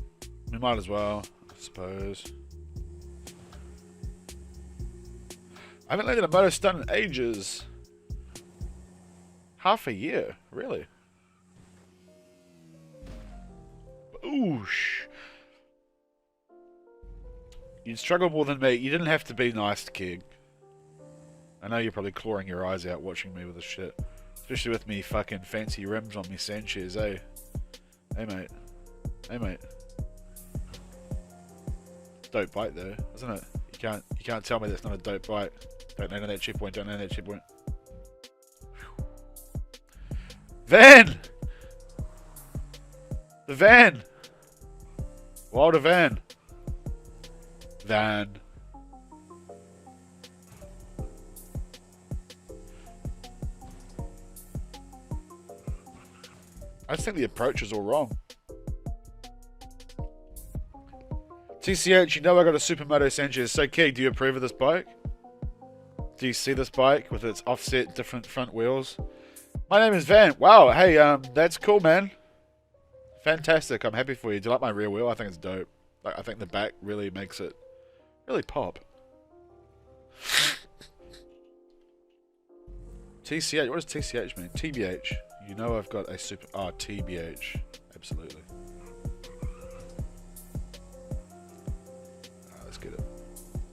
We might as well, I suppose. I haven't landed a moto stunt in ages. Half a year, really. Oosh. You'd struggle more than me. You didn't have to be nice, Keg. I know you're probably clawing your eyes out watching me with this shit. Especially with me fucking fancy rims on me Sanchez, eh? Hey, mate. Hey, mate. Dope bike, though, isn't it? You can't tell me that's not a dope bike. Don't land on that checkpoint, don't land on that checkpoint. Van! The van! Wilder van. Van. I just think the approach is all wrong. TCH, you know I got a Supermoto Sanchez. So, Keg, do you approve of this bike? Do you see this bike with its offset different front wheels? My name is Van. Wow, hey, that's cool, man. Fantastic. I'm happy for you. Do you like my rear wheel? I think it's dope. Like, I think the back really makes it really pop. TCH. What does TCH mean? TBH. You know I've got a super... Oh, TBH. Absolutely. Let's get it.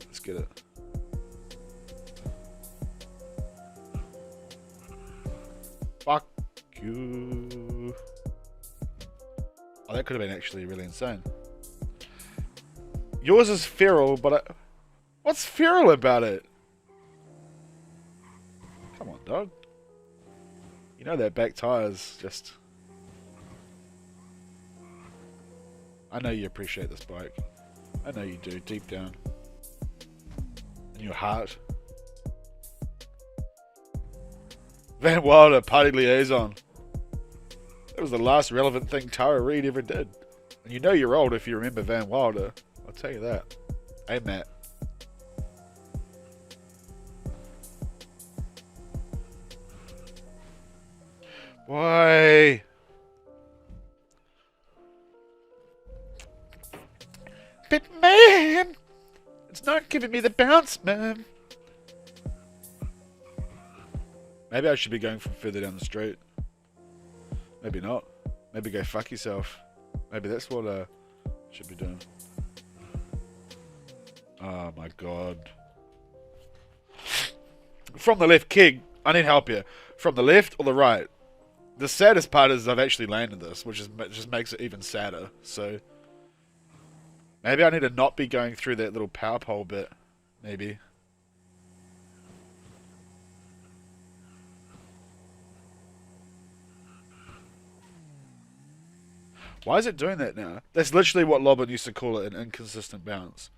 Let's get it. Fuck you. Oh, that could have been actually really insane. Yours is feral, but what's feral about it? Come on, dog. You know that back tire's just... I know you appreciate this bike. I know you do, deep down. In your heart. Van Wilder, party liaison. That was the last relevant thing Tara Reid ever did. And you know you're old if you remember Van Wilder. I'll tell you that. Hey, Matt. Why? But man, it's not giving me the bounce, man. Maybe I should be going from further down the street. Maybe not. Maybe go fuck yourself. Maybe that's what I should be doing. Oh my god. From the left, Keg. I need help here. From the left or the right? The saddest part is I've actually landed this, which just makes it even sadder. So maybe I need to not be going through that little power pole bit. Maybe. Why is it doing that now? That's literally what Lobbin used to call it, an inconsistent bounce.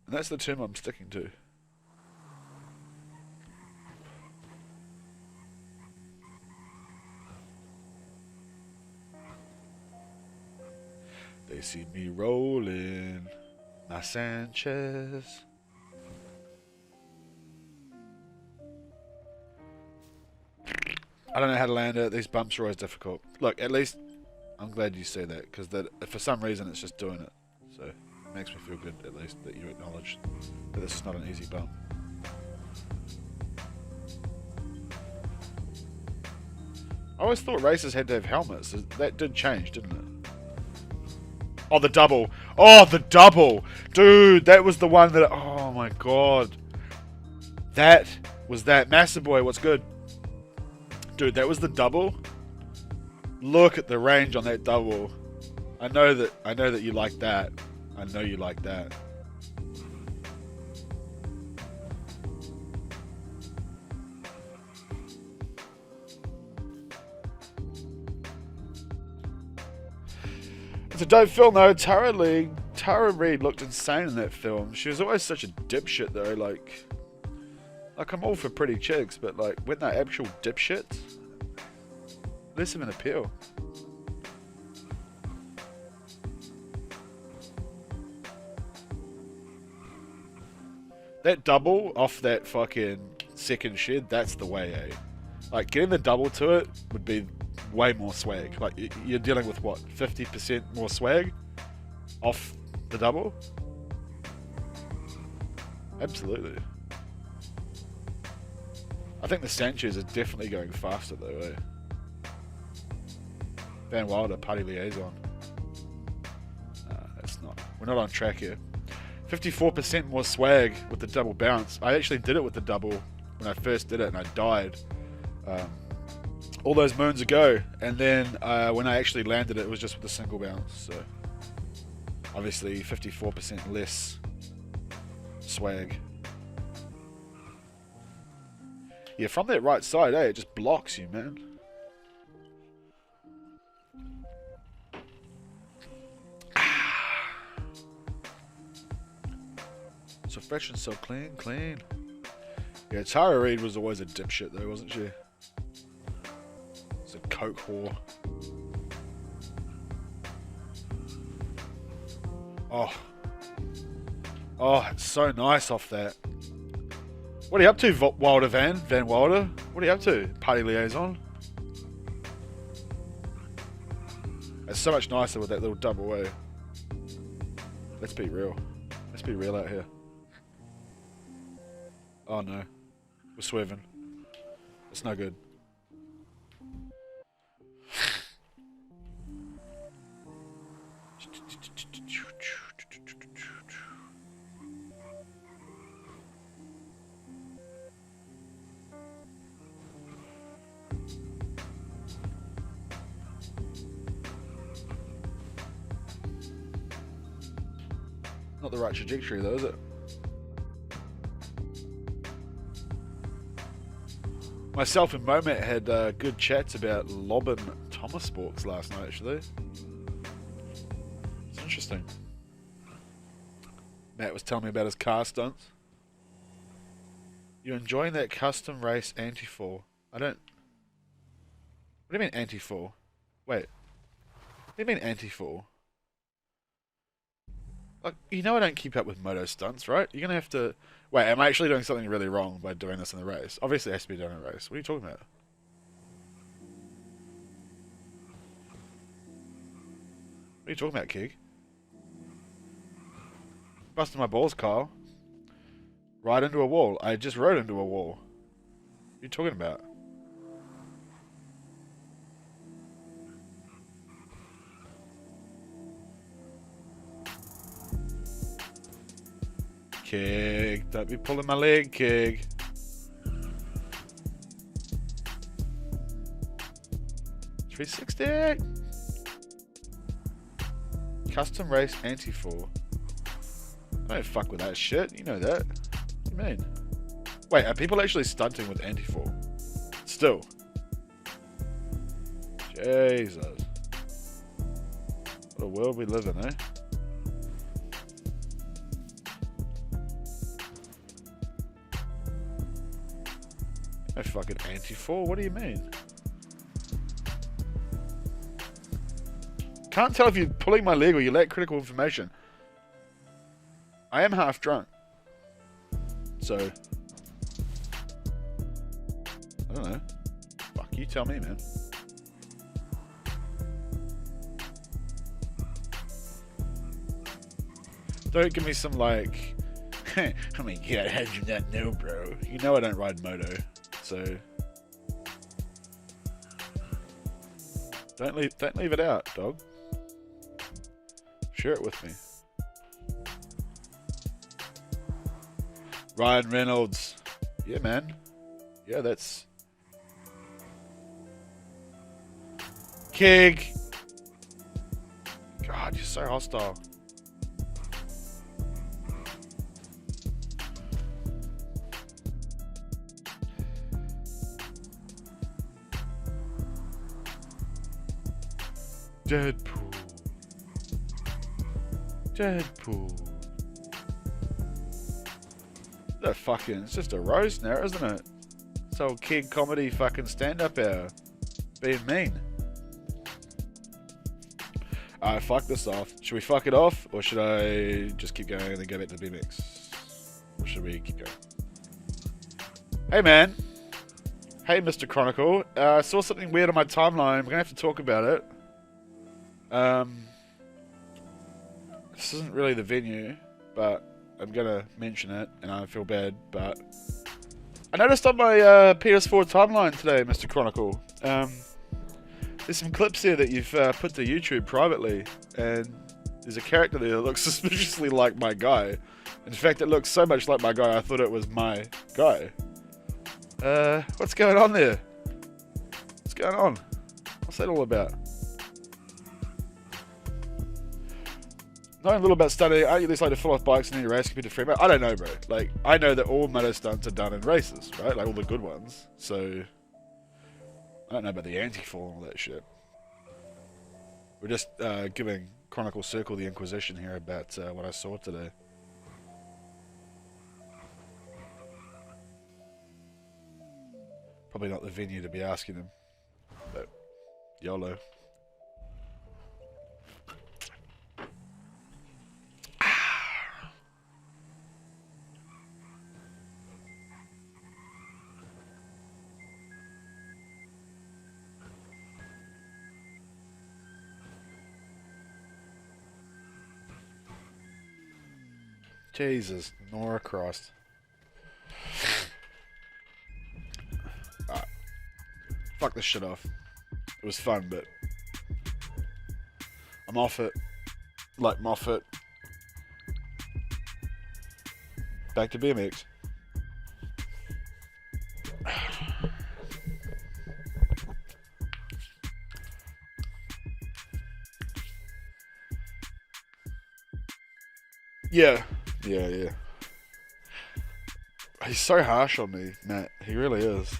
And that's the term I'm sticking to. They see me rolling my Sanchez. I don't know how to land it. These bumps are always difficult. Look, at least I'm glad you say that, because for some reason it's just doing it. So it makes me feel good, at least, that you acknowledge that this is not an easy bump. I always thought racers had to have helmets. That did change, didn't it? Oh, the double. Oh, the double. Dude, that was the one that... Oh, my God. That was that. Master Boy, what's good? Dude, that was the double. Look at the range on that double. I know that you like that. I know you like that. It's a dope film though. Tara Reid looked insane in that film. She was always such a dipshit though. Like I'm all for pretty chicks, but like when they're actual dipshits, less of an appeal. That double off that fucking second shed, that's the way, eh? Like getting the double to it would be way more swag. Like you're dealing with what, 50% more swag off the double? Absolutely. I think the Sanchez is definitely going faster though, eh? Van Wilder, party liaison. That's not. We're not on track here. 54% more swag with the double bounce. I actually did it with the double when I first did it and I died all those moons ago. And then when I actually landed it, it was just with a single bounce. So obviously 54% less swag. Yeah, from that right side, it just blocks you, man. So fresh and so clean. Yeah, Tara Reid was always a dipshit though, wasn't she? It's a coke whore. Oh, it's so nice off that. What are you up to, Van Wilder? What are you up to, party liaison? It's so much nicer with that little double way. Let's be real. Let's be real out here. Oh no. We're swerving. It's no good. Not the right trajectory though, is it? Myself and Momet had good chats about Lobbin Thomas Sports last night, actually. It's interesting. Matt was telling me about his car stunts. You enjoying that custom race anti-fall? I don't... What do you mean anti-fall? Wait. What do you mean anti-fall? Like, you know I don't keep up with Moto stunts, right? You're gonna have to... Wait, am I actually doing something really wrong by doing this in the race? Obviously it has to be done in a race. What are you talking about? What are you talking about, Kig? Busting my balls, Kyle. Right into a wall. I just rode into a wall. What are you talking about? Kig, don't be pulling my leg, Kig. $360. Custom race anti-fall. I don't fuck with that shit. You know that. What do you mean? Wait, are people actually stunting with anti-fall? Still. Jesus. What a world we live in, eh? No fucking anti-fall, what do you mean? Can't tell if you're pulling my leg or you lack critical information. I am half drunk. So, I don't know. Fuck, you tell me, man. Don't give me some like, oh my god, how'd you not know, bro? You know I don't ride Moto, so don't leave it out, dog. Share it with me. Ryan Reynolds. Yeah, man. Yeah, that's... Keg. God, you're so hostile. Deadpool. Deadpool. That fucking, it's just a roast now, isn't it? It's old kid comedy fucking stand-up hour. Being mean. Alright, fuck this off. Should we fuck it off? Or should I just keep going and then go back to the BMX? Or should we keep going? Hey man. Hey Mr. Chronicle. I saw something weird on my timeline. We're gonna have to talk about it. This isn't really the venue, but I'm gonna mention it, and I feel bad, but I noticed on my PS4 timeline today, Mr. Chronicle, there's some clips here that you've put to YouTube privately, and there's a character there that looks suspiciously like my guy. In fact, it looks so much like my guy, I thought it was my guy. What's going on there? What's going on? What's that all about? Knowing a little about stunting, aren't you at least like to fall off bikes in any race compared to free mode? I don't know, bro. Like, I know that all moto stunts are done in races, right? Like, all the good ones. So, I don't know about the anti-fall and all that shit. We're just giving Chronicle Circle the Inquisition here about what I saw today. Probably not the venue to be asking them, but YOLO. Jesus, Nora crossed. Alright. Fuck this shit off. It was fun, but I'm off it. Like Moffat. Back to BMX. Yeah. Yeah. He's so harsh on me, Matt. He really is.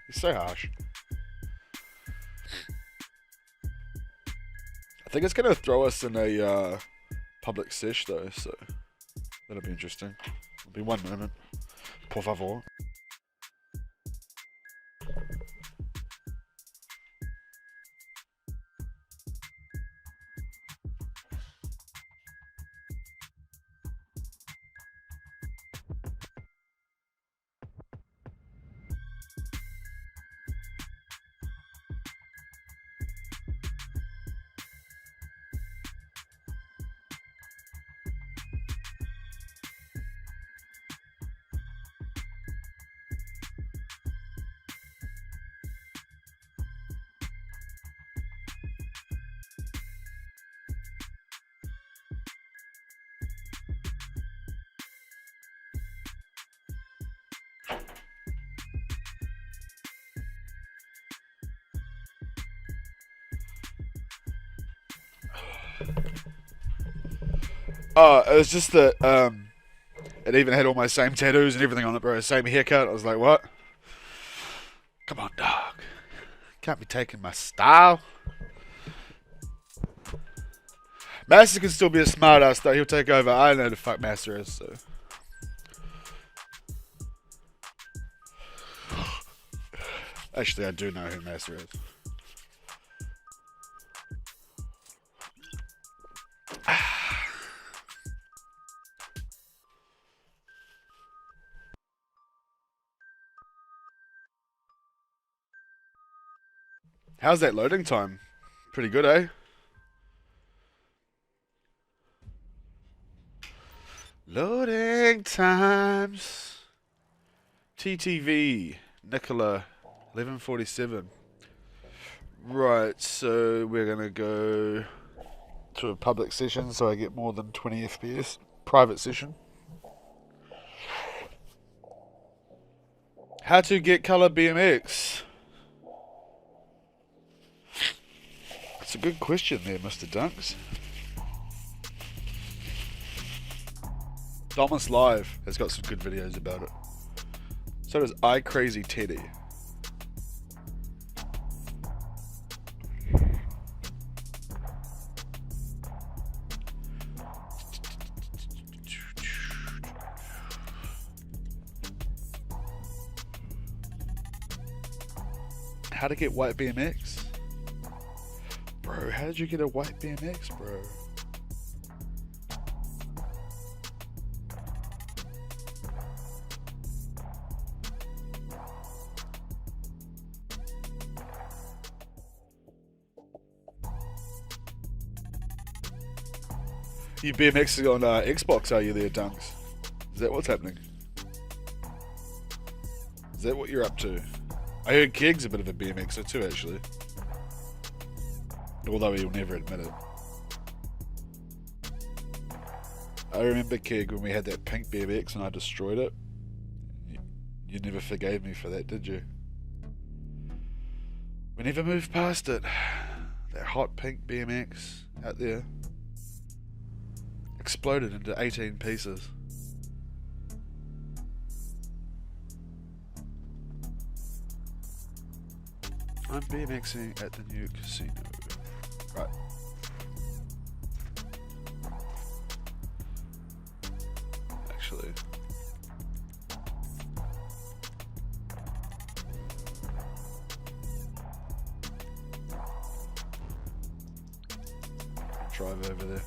He's so harsh. I think it's going to throw us in a public sesh, though, so that'll be interesting. It'll be one moment. Por favor. Oh, it was just that it even had all my same tattoos and everything on it, bro. Same haircut. I was like, what? Come on, dog. Can't be taking my style. Master can still be a smart ass though. He'll take over. I don't know who the fuck Master is, so. Actually, I do know who Master is. How's that loading time? Pretty good, eh? Loading times. TTV. Nicola. 11:47. Right, so we're going to go to a public session so I get more than 20 FPS. Private session. How to get color BMX? That's a good question there, Mr. Dunks. Domus Live has got some good videos about it. So does iCrazy Teddy. How to get white BMX? Bro, how did you get a white BMX, bro? You BMXing on Xbox, are you there, Dunks? Is that what's happening? Is that what you're up to? I heard Keg's a bit of a BMXer too, actually. Although he'll never admit it. I remember, Keg, when we had that pink BMX and I destroyed it. You never forgave me for that, did you? We never moved past it. That hot pink BMX out there. Exploded into 18 pieces. I'm BMXing at the new casino. Right. Actually. Drive over there.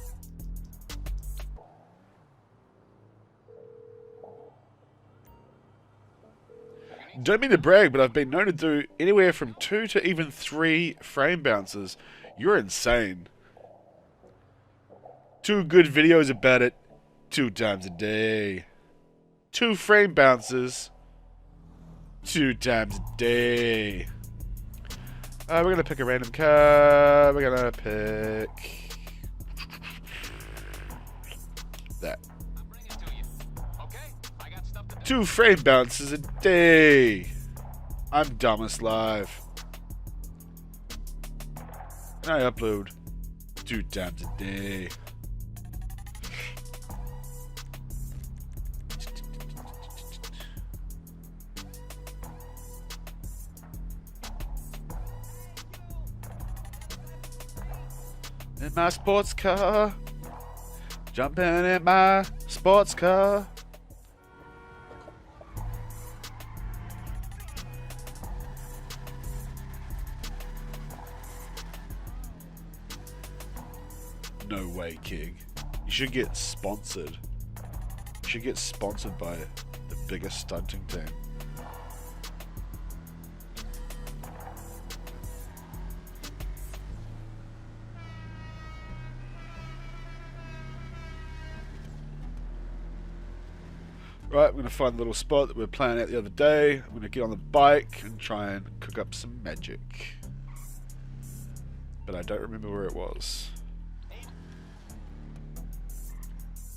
Don't mean to brag, but I've been known to do anywhere from 2 to even 3 frame bounces. You're insane. 2 good videos about it 2 times a day. 2 frame bounces 2 times a day. We're going to pick a random car. We're going to pick that. 2 frame bounces a day. I'm Dumbest Live. And I upload 2 times a day. In my sports car. Jumping in my sports car. No way, King. You should get sponsored. You should get sponsored by the biggest stunting team. Right, I'm going to find a little spot that we were playing at the other day. I'm going to get on the bike and try and cook up some magic. But I don't remember where it was.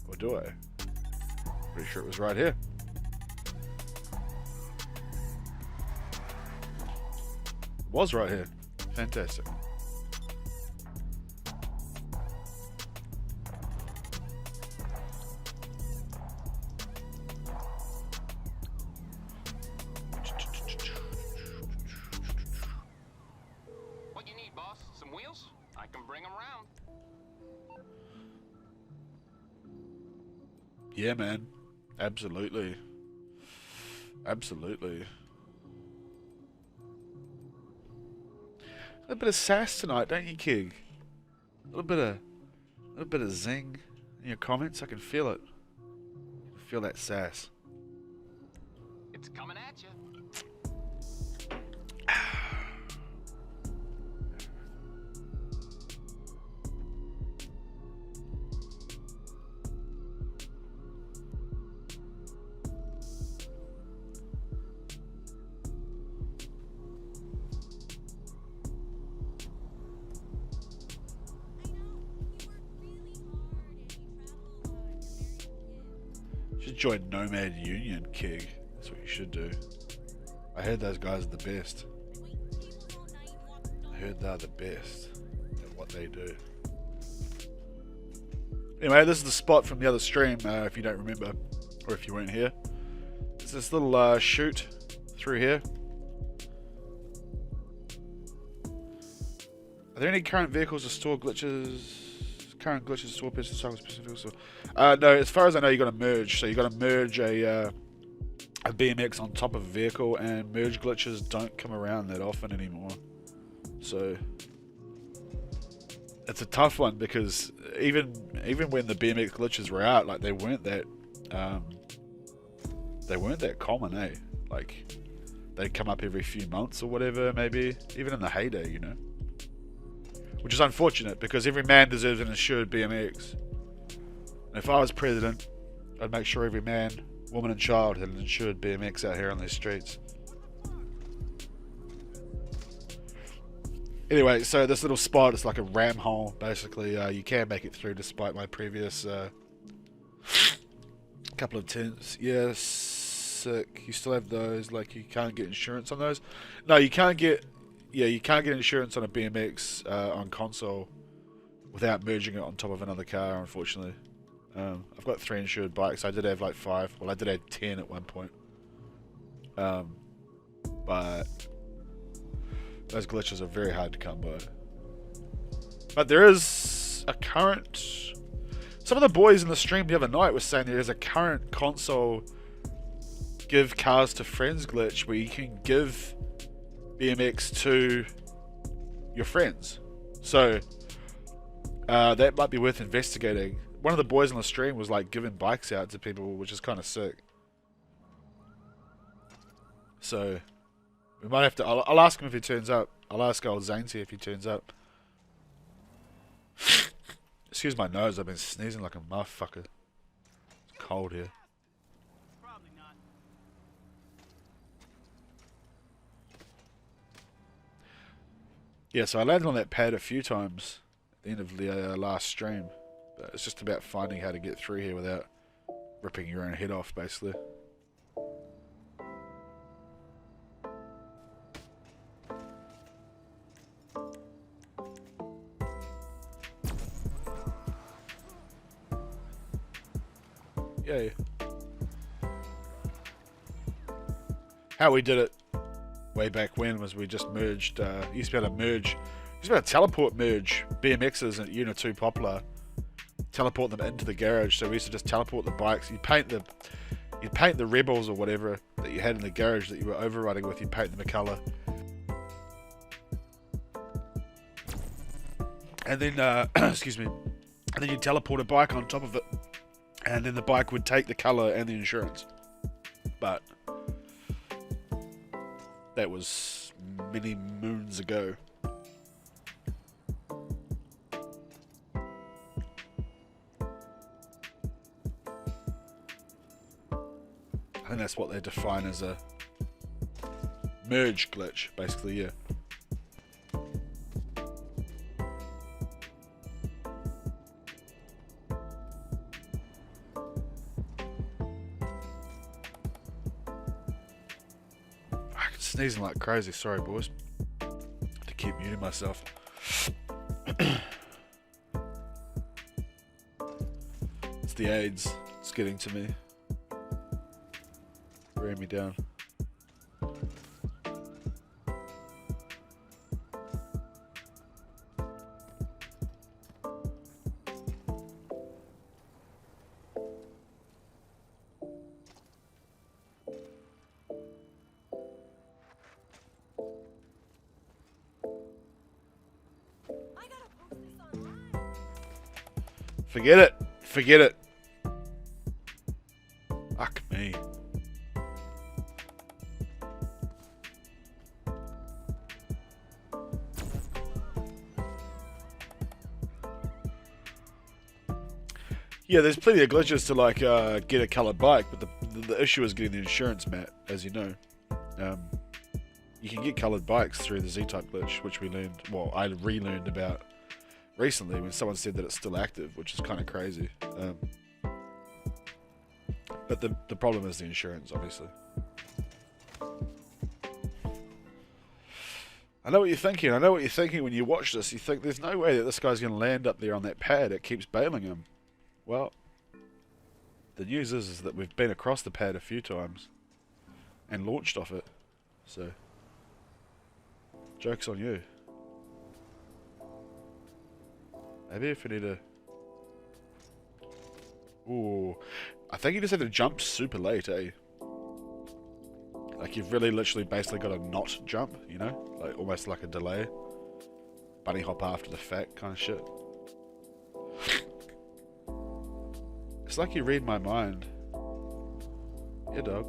Or do I? Pretty sure it was right here. It was right here. Fantastic. Yeah, man. Absolutely. Absolutely. A little bit of sass tonight, don't you, Kig? A little bit of zing in your comments. I can feel it. I can feel that sass. It's coming at you. You should join Nomad Union, Kig. That's what you should do. I heard those guys are the best. I heard they're the best at what they do. Anyway, this is the spot from the other stream, if you don't remember, or if you weren't here. It's this little chute through here. Are there any current vehicles or store glitches? Current glitches, store pitches, cycle specific. No, as far as I know, you got to merge. So you got to merge a BMX on top of a vehicle, and merge glitches don't come around that often anymore. So it's a tough one because even when the BMX glitches were out, like they weren't that common, eh? Like they'd come up every few months or whatever, maybe even in the heyday, you know. Which is unfortunate because every man deserves an insured BMX. And if I was president, I'd make sure every man, woman and child had an insured BMX out here on these streets. Anyway, so this little spot is like a ram hole, basically. You can make it through despite my previous couple of tints. Yes, sick. You still have those, like you can't get insurance on those. No, you can't get... Yeah, you can't get insurance on a BMX on console without merging it on top of another car, unfortunately. I've got 3 insured bikes. I did have like 5. Well, I did have 10 at one point. But those glitches are very hard to come by. But there is a current... Some of the boys in the stream the other night were saying there is a current console give cars to friends glitch where you can give BMX to your friends. So that might be worth investigating. One of the boys on the stream was like giving bikes out to people, which is kind of sick. So we might have to... I'll ask him if he turns up. I'll ask old Zainty if he turns up. Excuse my nose, I've been sneezing like a motherfucker. It's cold here. Probably not. Yeah, so I landed on that pad a few times at the end of the last stream. But it's just about finding how to get through here without ripping your own head off, basically. Yay. How we did it way back when was we just merged, used to be able to merge, used to be able to teleport merge BMXs and Unit 2 Popular, teleport them into the garage. So we used to just teleport the bikes. You'd paint the Rebels or whatever that you had in the garage that you were overriding with, you'd paint them a colour. And then, excuse me, and then you'd teleport a bike on top of it. And then the bike would take the colour and the insurance. But that was many moons ago. I think that's what they define as a merge glitch, basically, yeah. Sneezing like crazy, sorry boys. To keep muting myself. It's the AIDS. It's getting to me. Wearing me down. Forget it. Forget it. Fuck me. Yeah, there's plenty of glitches to like get a coloured bike, but the issue is getting the insurance, Matt, as you know. You can get coloured bikes through the Z-type glitch, which we learned, well, I relearned about recently when someone said that it's still active, which is kind of crazy. But the problem is the insurance, obviously. I know what you're thinking. I know what you're thinking when you watch this. You think there's no way that this guy's going to land up there on that pad. It keeps bailing him. Well, the news is that we've been across the pad a few times and launched off it. So, joke's on you. Maybe if we need to... Ooh, I think you just have to jump super late, eh? Like you've really literally basically got a not jump, you know? Like almost like a delay. Bunny hop after the fact kind of shit. It's like you read my mind. Yeah, dog.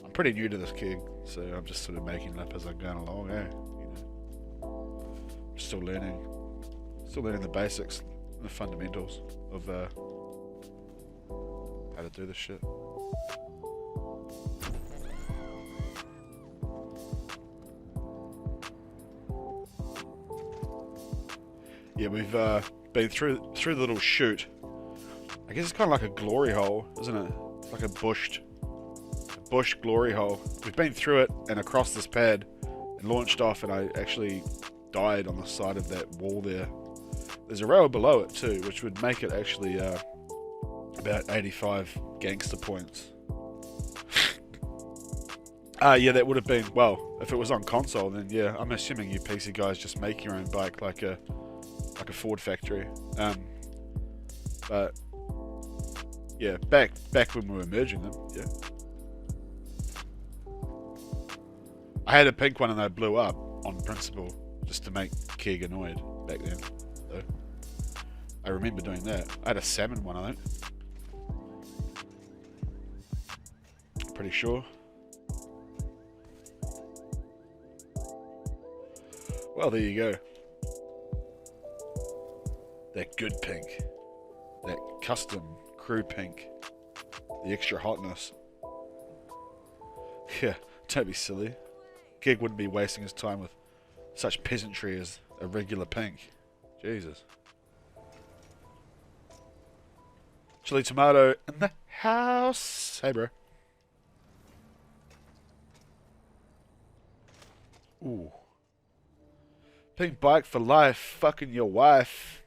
I'm pretty new to this gig, so I'm just sort of making it up as I'm going along, eh? You know, I'm still learning the basics, the fundamentals of how to do this shit. Yeah, we've been through the little chute. I guess it's kind of like a glory hole, isn't it? It's like a bush glory hole. We've been through it and across this pad and launched off, and I actually died on the side of that wall there. There's a rail below it too, which would make it actually about 85 gangster points. Yeah, that would have been, well, if it was on console, then yeah, I'm assuming you PC guys just make your own bike like a Ford factory. But yeah, back when we were merging them, yeah. I had a pink one and they blew up on principle just to make Keeg annoyed back then. So I remember doing that. I had a salmon one, I think. Pretty sure. Well, there you go. That good pink. That custom crew pink. The extra hotness. Yeah, don't be silly. Gig wouldn't be wasting his time with such peasantry as a regular pink. Jesus. Chili tomato in the house. Hey, bro. Ooh. Pink bike for life. Fucking your wife.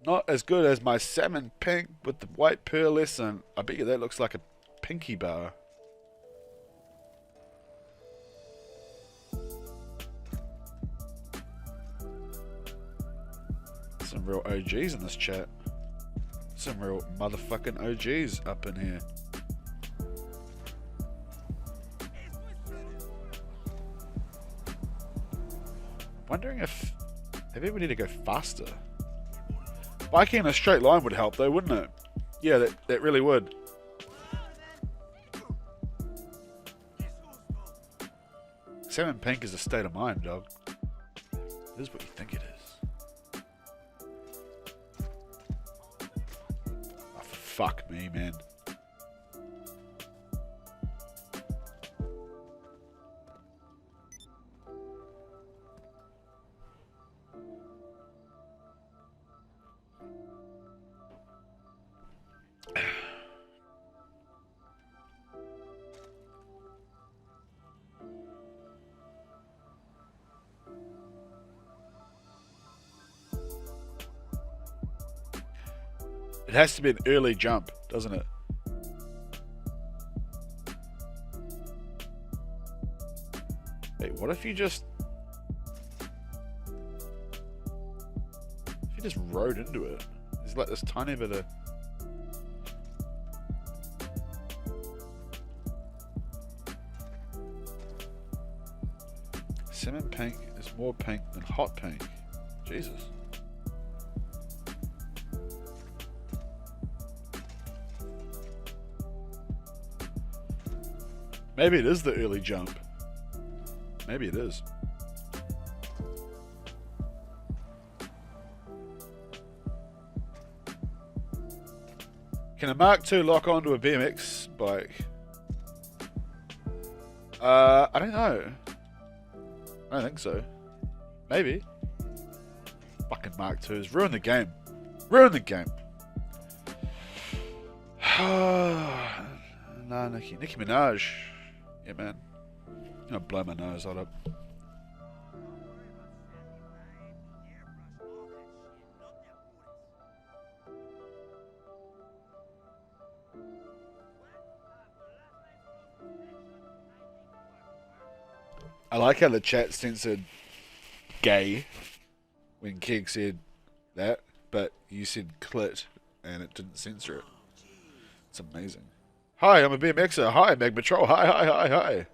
Not as good as my salmon pink with the white pearlescent. And I bet you that looks like a pinky bar. Some real OGs in this chat. Some real motherfucking OGs up in here. Wondering if maybe we need to go faster. Biking in a straight line would help though, wouldn't it? Yeah, that really would. Salmon pink is a state of mind, dog. This is what you think it is. Oh, fuck me, man. It has to be an early jump, doesn't it? Hey, what if you just... If you just rode into it? There's like this tiny bit of... Salmon pink is more pink than hot pink. Jesus. Maybe it is the early jump. Maybe it is. Can a Mark II lock onto a BMX bike? I don't know. I don't think so. Maybe. Fucking Mark IIs. Ruin the game. Ruin the game. Nah, Nicki Minaj. Yeah, man. I'm gonna blow my nose out up. I like how the chat censored gay when Keg said that, but you said clit and it didn't censor it. It's amazing. Hi, I'm a BMXer. Hi, Meg Patrol. Hi.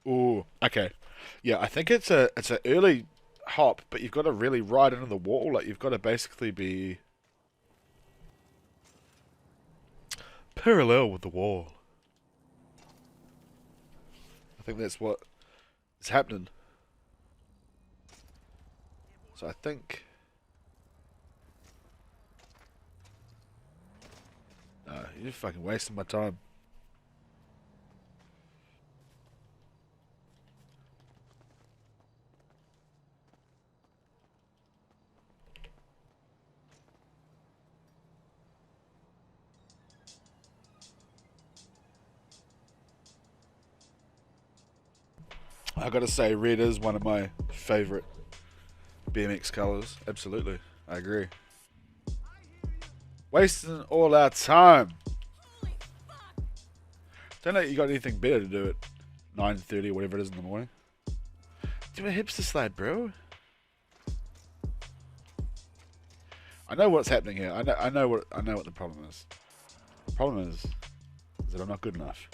Ooh, okay. Yeah, I think it's a early hop, but you've got to really ride into the wall. Like, you've got to basically be parallel with the wall. I think that's what is happening. So I think... No, you're fucking wasting my time. I gotta say, red is one of my favourite BMX colours. Absolutely, I agree. Wasting all our time. Don't know you got anything better to do at 9:30 or whatever it is in the morning. Do a hipster slide, bro. I know what's happening here. I know what the problem is. The problem is that I'm not good enough.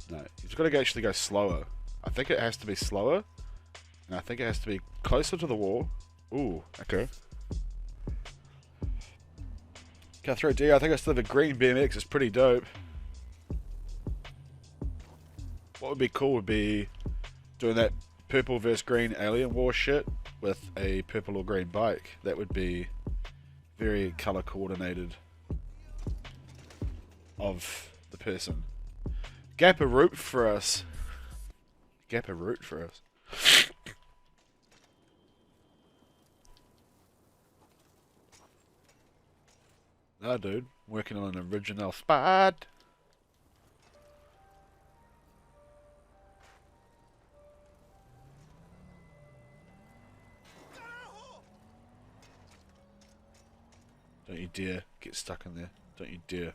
No, you've got to actually go slower. I think it has to be slower, and I think it has to be closer to the wall. Ooh, okay. Cutthroat D, I think I still have a green BMX. It's pretty dope. What would be cool would be doing that purple versus green alien war shit with a purple or green bike. That would be very color coordinated of the person. Gap a root for us. Gap a root for us. No, dude. Working on an original spot. Don't you dare get stuck in there. Don't you dare.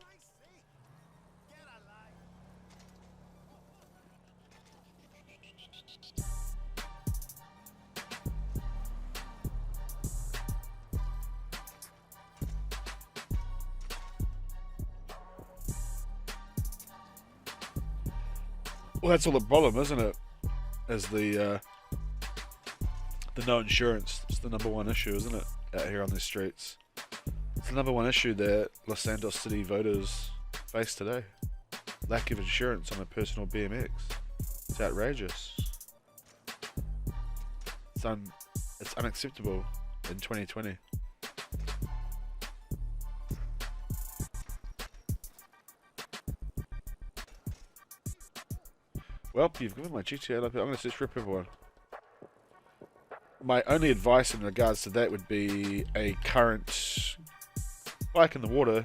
Well, that's all the problem, isn't it? Is the no insurance. It's the number one issue, isn't it? Out here on the streets. It's the number one issue that Los Santos City voters face today. Lack of insurance on a personal BMX. It's outrageous. It's unacceptable in 2020. Well, you've given my GTA life. I'm going to search for everyone. My only advice in regards to that would be a current bike in the water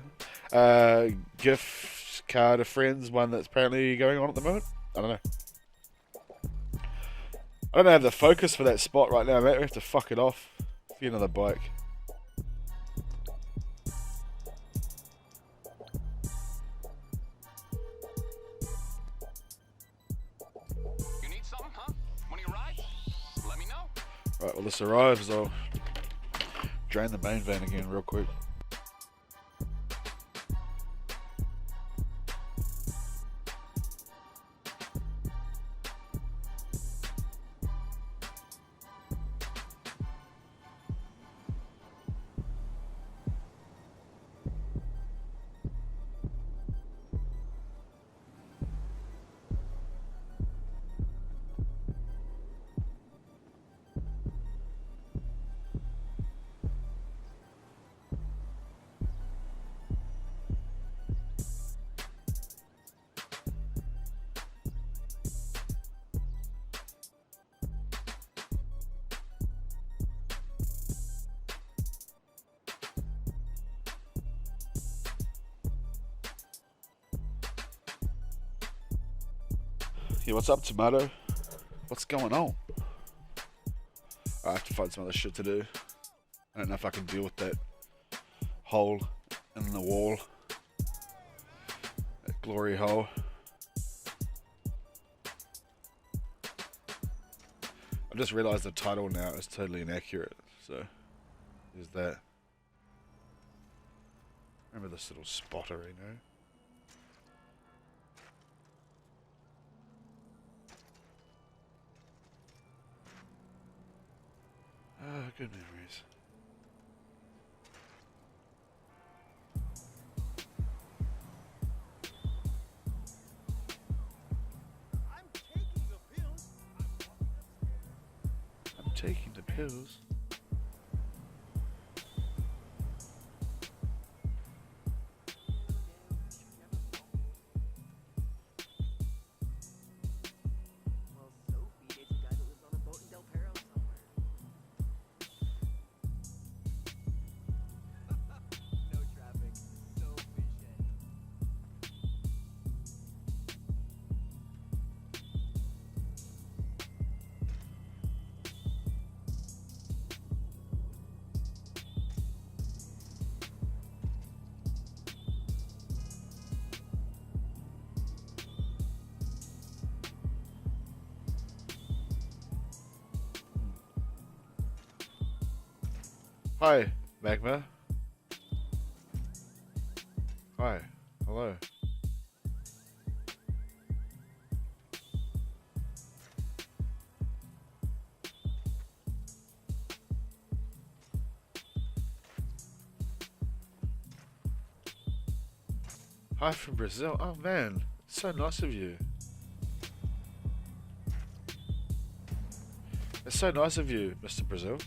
gift card of friends, one that's apparently going on at the moment. I don't know. I don't have the focus for that spot right now, mate. We have to fuck it off. Get another bike. When he arrives, let me know. Right, well, this arrives. I'll Drain the main vein again real quick. Yeah, what's up, Tomato? What's going on? I have to find some other shit to do. I don't know if I can deal with that hole in the wall. That glory hole. I just realised the title now is totally inaccurate, so there's that. Remember this little spotter, you know? Ah, good memories. I'm taking the pills. Well, Sophie dates a guy that lives on a boat in Del Perro somewhere. No traffic, so efficient. Hi, Magma. Hi. Hello. Hi from Brazil. Oh man, it's so nice of you. It's so nice of you, Mr. Brazil.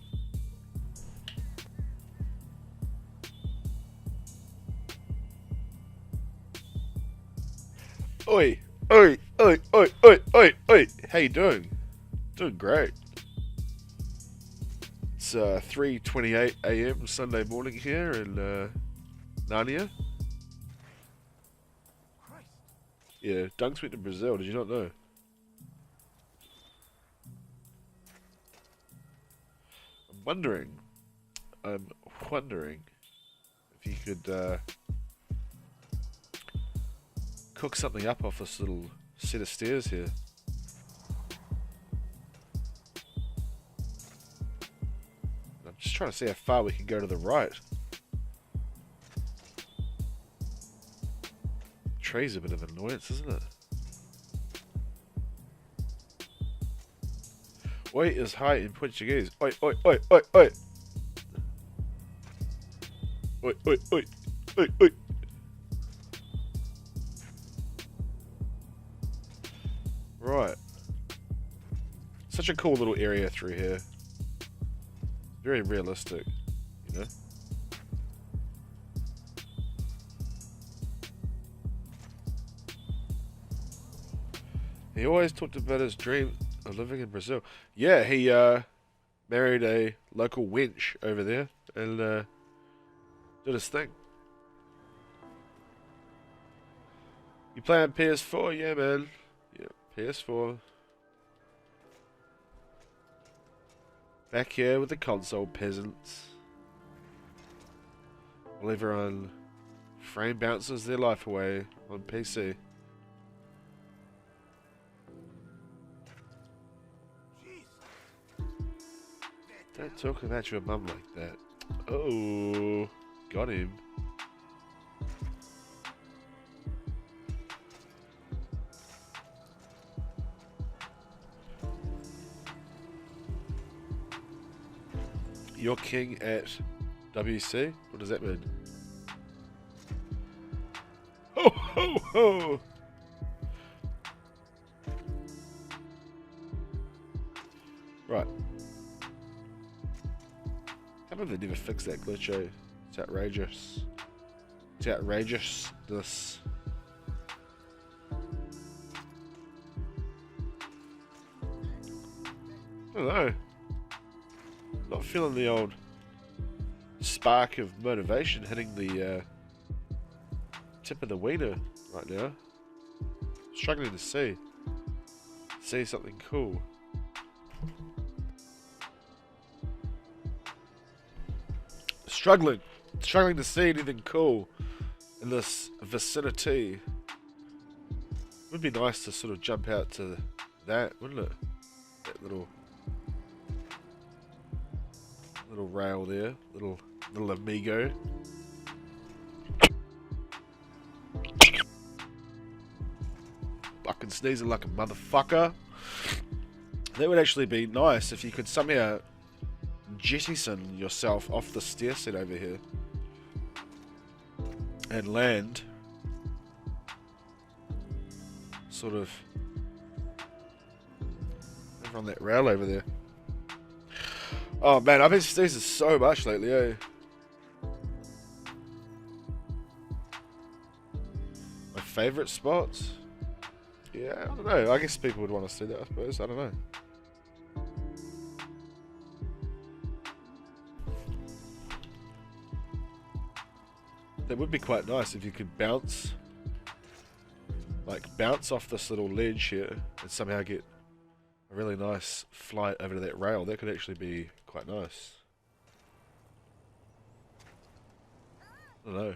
Oi, oi, oi, oi, oi, oi, oi. How you doing? Doing great. It's 3:28 a.m. Sunday morning here in Narnia. Christ. Yeah, Dunks went to Brazil. Did you not know? I'm wondering if you could cook something up off this little set of stairs here. I'm just trying to see how far we can go to the right. Tree's a bit of an annoyance, isn't it? Oi is hi in Portuguese. Oi, oi, oi, oi, oi. Oi, oi, oi, oi, oi. Right. Such a cool little area through here. Very realistic, you know? He always talked about his dream of living in Brazil. Yeah, he married a local wench over there and did his thing. You playing PS4? Yeah, man. Yeah, PS4. Back here with the console peasants. While everyone frame bounces their life away on PC. Don't talk about your mum like that. Oh, got him. You're king at WC? What does that mean? Ho ho ho! Right. How about they never fix that glitch, eh? It's outrageous. It's outrageous, this. I don't know. Not feeling the old spark of motivation hitting the tip of the wiener right now. Struggling to see something cool. Struggling to see anything cool in this vicinity. Would be nice to sort of jump out to that, wouldn't it? That little rail there, little amigo. Fucking sneezing like a motherfucker. That would actually be nice if you could somehow jettison yourself off the stair set over here and land sort of over on that rail over there. Oh man, I've been sneezing so much lately, eh? My favourite spots? Yeah, I don't know. I guess people would want to see that, I suppose. I don't know. That would be quite nice if you could bounce off this little ledge here and somehow get a really nice flight over to that rail. That could actually be quite nice. I don't know.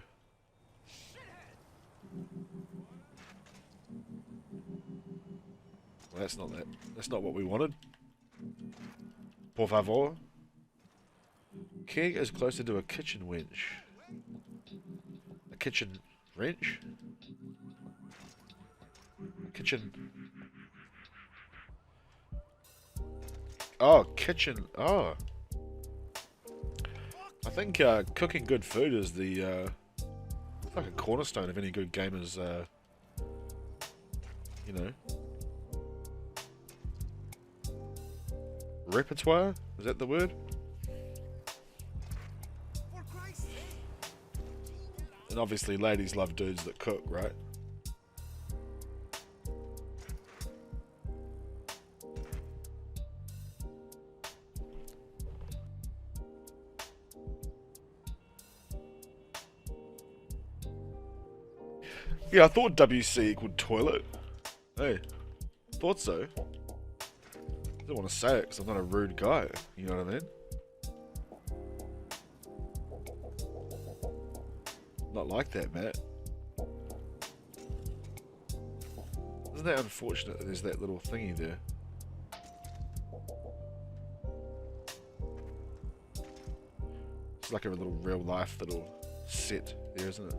Well, that's not that. That's not what we wanted. Por favor. King is closer to a kitchen wench. A kitchen wrench? A kitchen... Oh, kitchen. Oh. I think cooking good food is the it's like a cornerstone of any good gamer's you know, repertoire? Is that the word? And obviously ladies love dudes that cook, right? Yeah, I thought WC equaled toilet. Hey, thought so. I don't want to say it because I'm not a rude guy. You know what I mean? Not like that, Matt. Isn't that unfortunate that there's that little thingy there? It's like a little real life little set there, isn't it?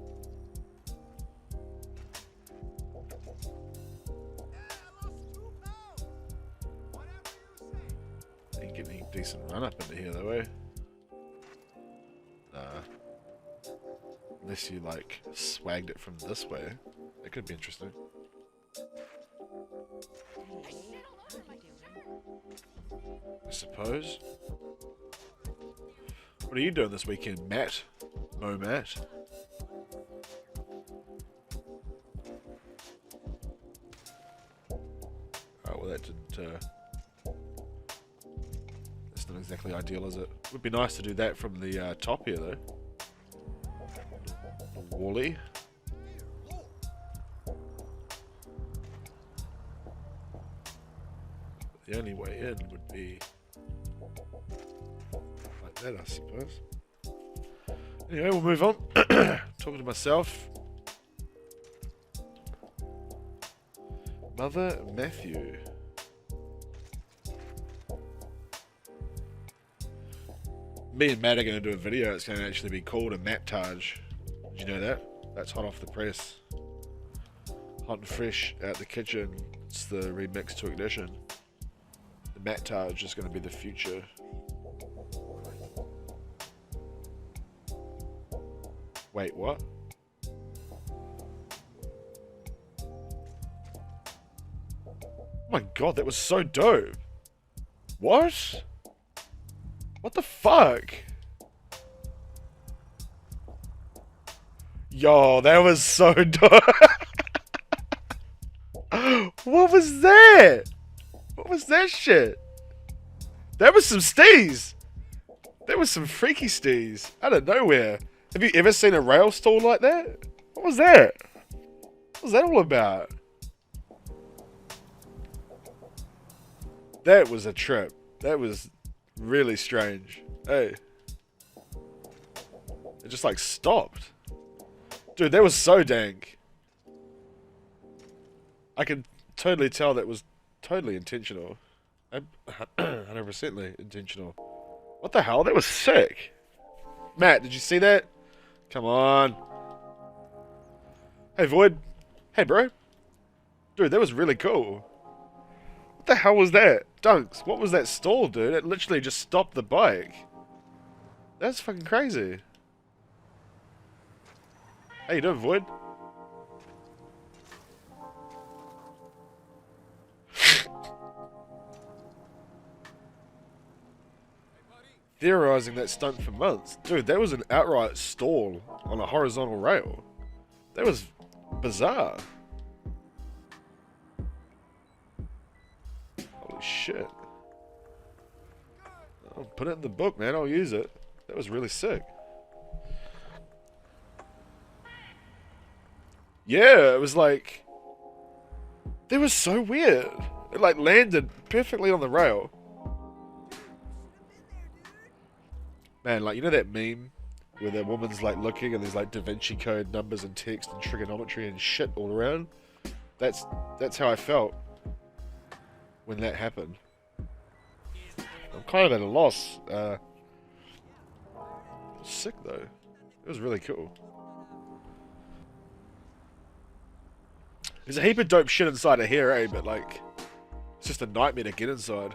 Ain't getting any decent run up into here though, eh? Nah. Unless you like swagged it from this way. That could be interesting. I suppose. What are you doing this weekend, Matt? Matt? Oh, well that didn't, that's not exactly ideal, is it? Would be nice to do that from the top here, though. Wally. The only way in would be like that, I suppose. Anyway, we'll move on. Talking to myself. Mother Me and Matt are going to do a video. It's going to actually be called a Mattage. Did you know that? That's hot off the press. Hot and fresh out the kitchen. It's the remix to Ignition. The Mattage is going to be the future. Wait, what? Oh my god, that was so dope. What? What the fuck? Yo, that was so dope. What was that? What was that shit? That was some steez. That was some freaky steez out of nowhere. Have you ever seen a rail stall like that? What was that? What was that all about? That was a trip. That was really strange. Hey. It just like stopped. Dude, that was so dank. I can totally tell that was totally intentional. 100% intentional. What the hell? That was sick. Matt, did you see that? Come on. Hey, Void. Hey, bro. Dude, that was really cool. What the hell was that? Dunks, what was that stall, dude? It literally just stopped the bike. That's fucking crazy. How you doing, Void? Theorizing that stunt for months. Dude, that was an outright stall on a horizontal rail. That was bizarre. Holy shit. I'll put it in the book, man. I'll use it. That was really sick. Yeah, it was like... That was so weird. It like landed perfectly on the rail. Man, like, you know that meme where the woman's like looking and there's like Da Vinci Code numbers and text and trigonometry and shit all around? That's how I felt when that happened. I'm kind of at a loss. Sick though. It was really cool. There's a heap of dope shit inside of here, eh? But like, it's just a nightmare to get inside.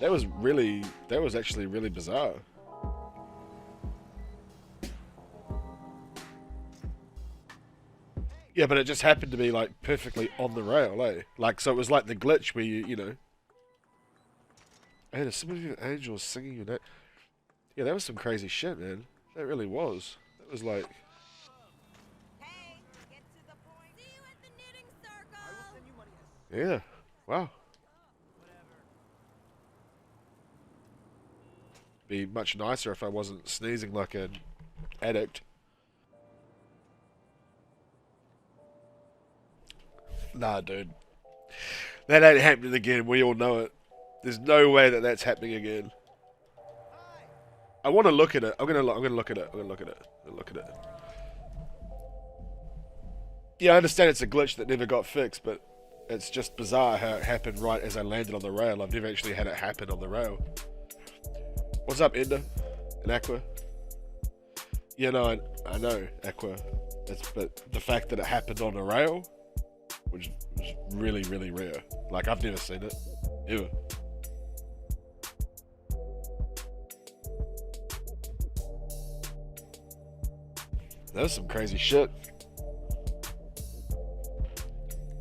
That was actually really bizarre. Yeah, but it just happened to be like perfectly on the rail, eh? Like, so it was like the glitch where you know. I had a symphony of angels singing your name. Yeah, that was some crazy shit, man. That really was. That was like. Hey, get to the point. See you at the knitting circle. I will send you money. Yeah. Wow. Be much nicer if I wasn't sneezing like an addict. Nah, dude. That ain't happening again. We all know it. There's no way that that's happening again. I want to look at it. I'm gonna look at it. I'm gonna look at it. Yeah, I understand it's a glitch that never got fixed, but it's just bizarre how it happened right as I landed on the rail. I've never actually had it happen on the rail. What's up, Ender? And Aqua? Yeah, no, I know, Aqua. But the fact that it happened on a rail was really, really rare. Like, I've never seen it. Ever. That was some crazy shit.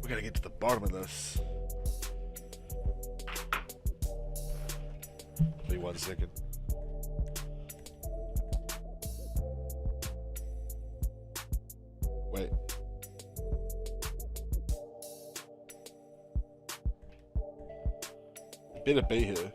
We gotta get to the bottom of this. Give me 1 second. Wait. It better be here.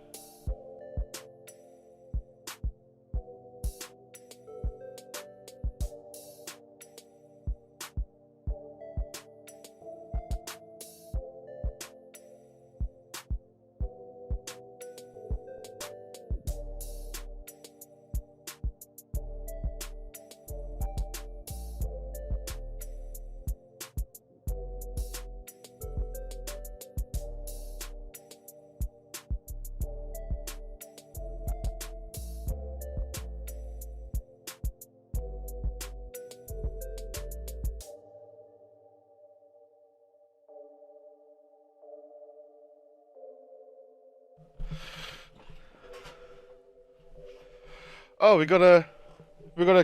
Oh, we got a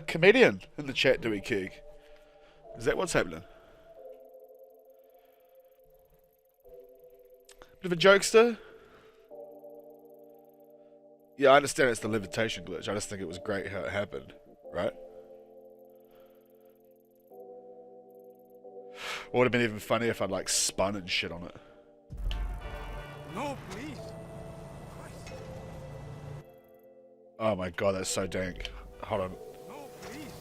comedian in the chat, do we, Keeg? Is that what's happening? Bit of a jokester? Yeah, I understand it's the levitation glitch. I just think it was great how it happened, right? Or would have been even funny if I'd like spun and shit on it. No, please. Oh my god, that's so dank. Hold on. No, please.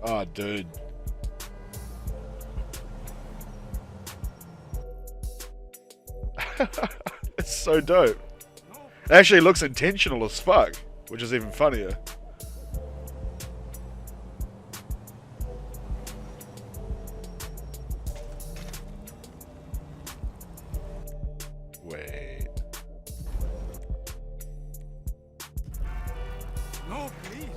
Oh, dude. It's so dope. It actually looks intentional as fuck, which is even funnier. Wait. No, please.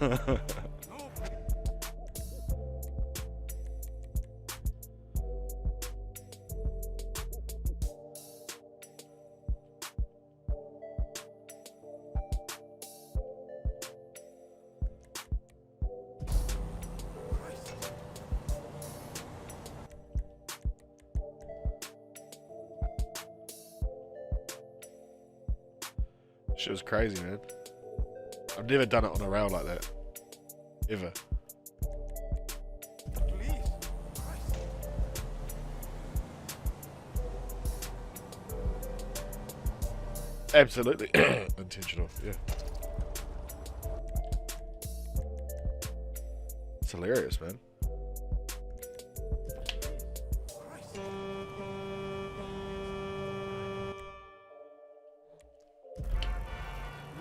No, please. Shit was crazy, man. I've never done it on a rail like that. Ever. Please. Absolutely. Intentional, yeah. It's hilarious, man.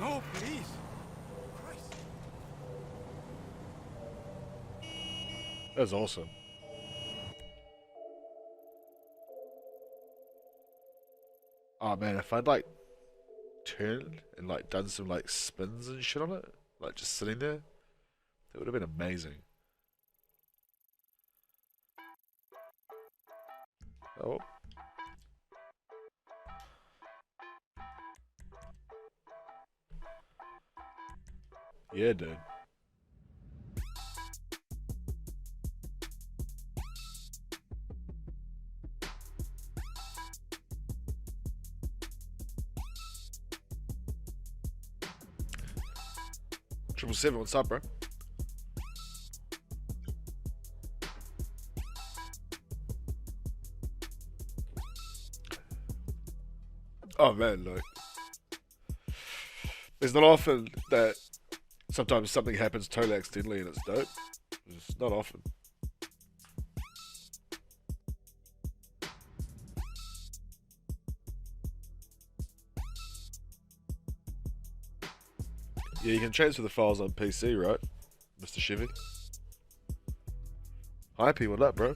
No, please. That was awesome. Oh man, if I'd like turned and like done some like spins and shit on it, like just sitting there, that would have been amazing. Oh. Yeah, dude. Triple seven, what's up, bro? Oh man, like, it's not often that sometimes something happens totally accidentally and it's dope. It's not often. Yeah, you can transfer the files on PC, right, Mr. Chevy? Hi, P, what up, bro?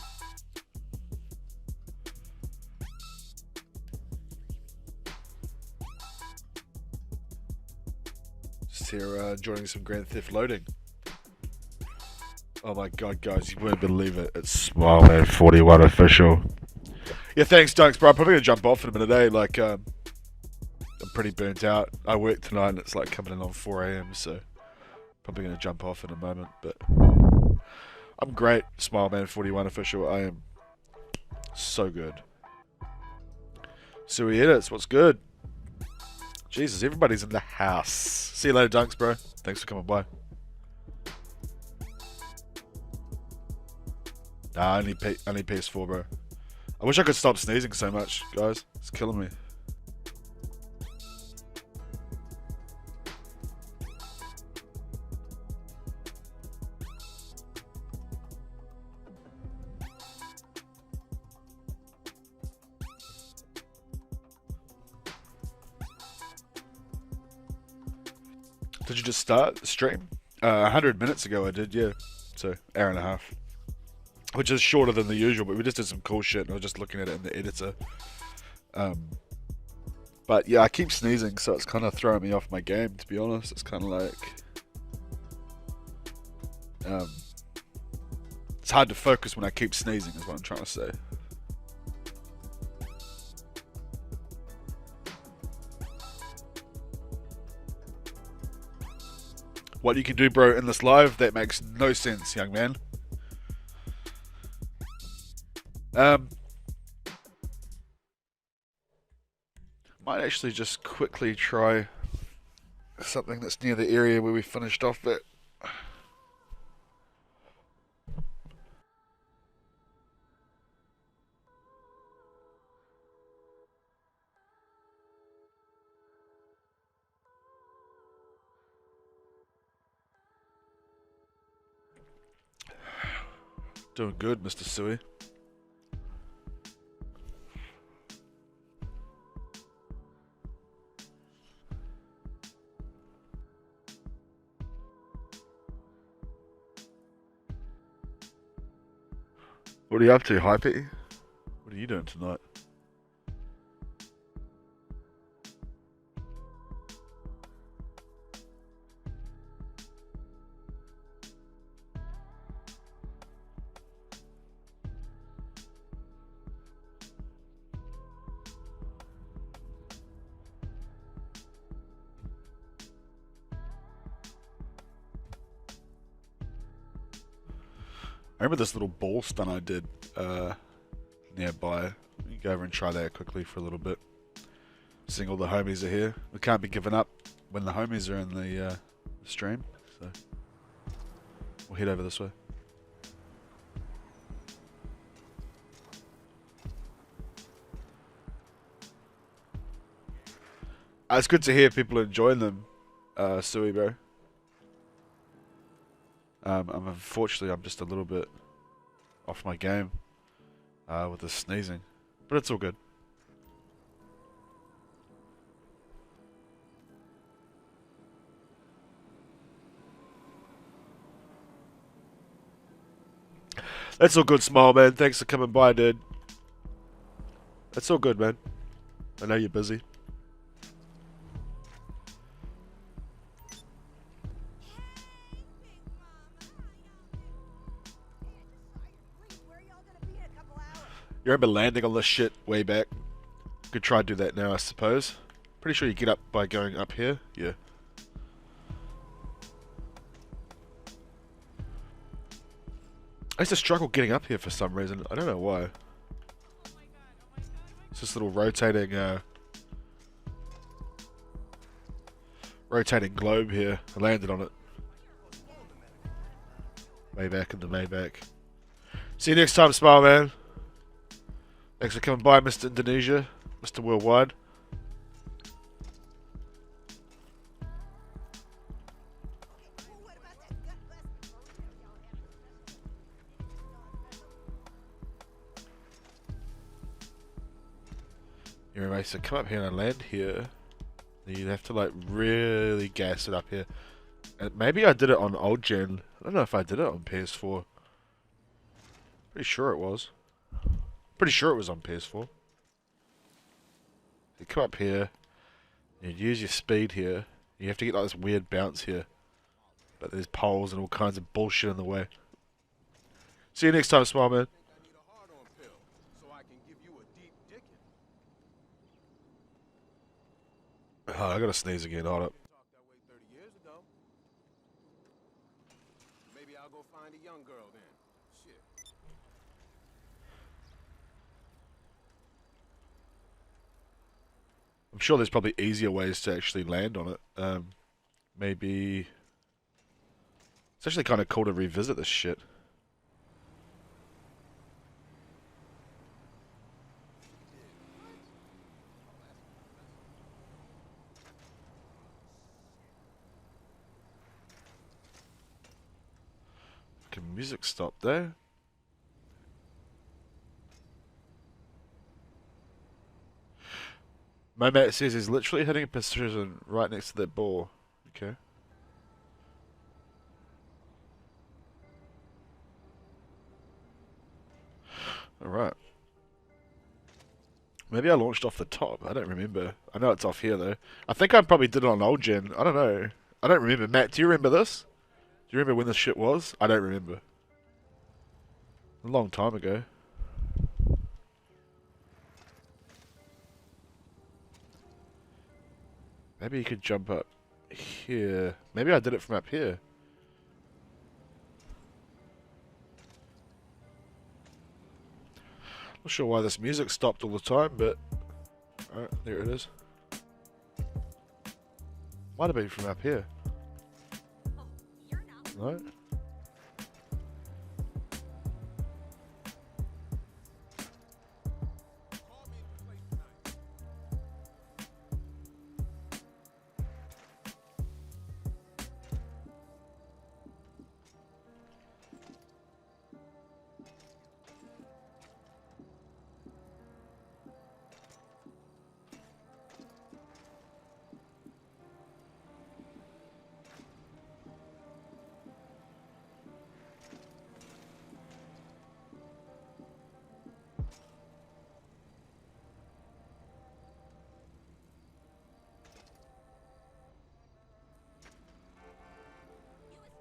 Just here joining some Grand Theft loading. Oh my god, guys, you won't believe it. It's Smileman 41 official. Yeah, thanks, Dunks, bro. I'm probably gonna jump off in a minute, eh? Like, I'm pretty burnt out. I work tonight and it's like coming in on 4 AM, so probably gonna jump off in a moment, but I'm great, Smileman 41 official. I am so good. So we edits, what's good? Jesus, everybody's in the house. See you later, Dunks, bro. Thanks for coming by. Nah, only PS4, bro. I wish I could stop sneezing so much, guys. It's killing me. Did you just start the stream? 100 minutes ago I did, yeah. So, hour and a half. Which is shorter than the usual, but we just did some cool shit and I was just looking at it in the editor. But yeah, I keep sneezing, so it's kind of throwing me off my game, to be honest. It's kind of like... It's hard to focus when I keep sneezing, is what I'm trying to say. What you can do, bro, in this live, that makes no sense, young man. Might actually just quickly try something that's near the area where we finished off at. Doing good, Mr. Suey. What are you up to, Hypey? What are you doing tonight? I remember this little ball stunt I did nearby. You go over and try that quickly for a little bit. Seeing all the homies are here. We can't be giving up when the homies are in the stream. So we'll head over this way. It's good to hear people enjoying them, Suey, bro. Unfortunately, I'm just a little bit off my game with the sneezing, but it's all good. That's all good, Smile Man. Thanks for coming by, dude. That's all good, man. I know you're busy. You remember landing on this shit way back? Could try to do that now, I suppose. Pretty sure you get up by going up here. Yeah. I used to struggle getting up here for some reason. I don't know why. It's this little rotating globe here. I landed on it. Way back in the Maybach. See you next time, Smile Man. Thanks for coming by, Mr. Indonesia, Mr. Worldwide. Anyway, so come up here and land here. You'd have to like really gas it up here. And maybe I did it on old gen. I don't know if I did it on PS4. Pretty sure it was. Pretty sure it was on PS4. You come up here, you use your speed here. You have to get like this weird bounce here. But there's poles and all kinds of bullshit in the way. See you next time, Smile Man. Oh, I gotta sneeze again, hold up. Maybe I'll go find a young girl then. Shit. I'm sure there's probably easier ways to actually land on it. Maybe... It's actually kind of cool to revisit this shit. Can music stop there? My mate says he's literally hitting a precision right next to that ball. Okay. Alright. Maybe I launched off the top. I don't remember. I know it's off here though. I think I probably did it on old gen. I don't know. I don't remember. Matt, do you remember this? Do you remember when this shit was? I don't remember. A long time ago. Maybe you could jump up here. Maybe I did it from up here. Not sure why this music stopped all the time, but alright, there it is. Might have been from up here. Oh, you're not. No?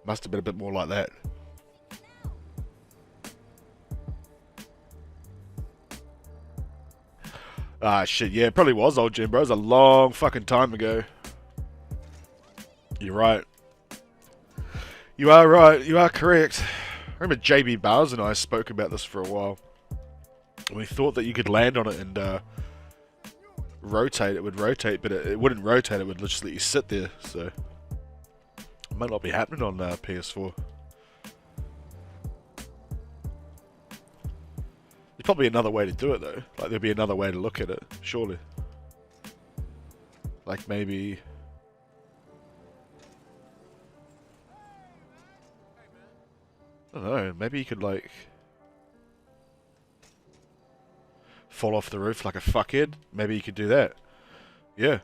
Must have been a bit more like that. Ah, shit, yeah, it probably was old Jim, bro. It was a long fucking time ago. You're right. You are right. You are correct. I remember JB Bowers and I spoke about this for a while. We thought that you could land on it and rotate. It would rotate, but it wouldn't rotate. It would just let you sit there. So it might not be happening on PS4. There's probably another way to do it though. Like there'd be another way to look at it, surely. Like maybe. I don't know. Maybe you could like fall off the roof like a fuckhead. Maybe you could do that. Yeah.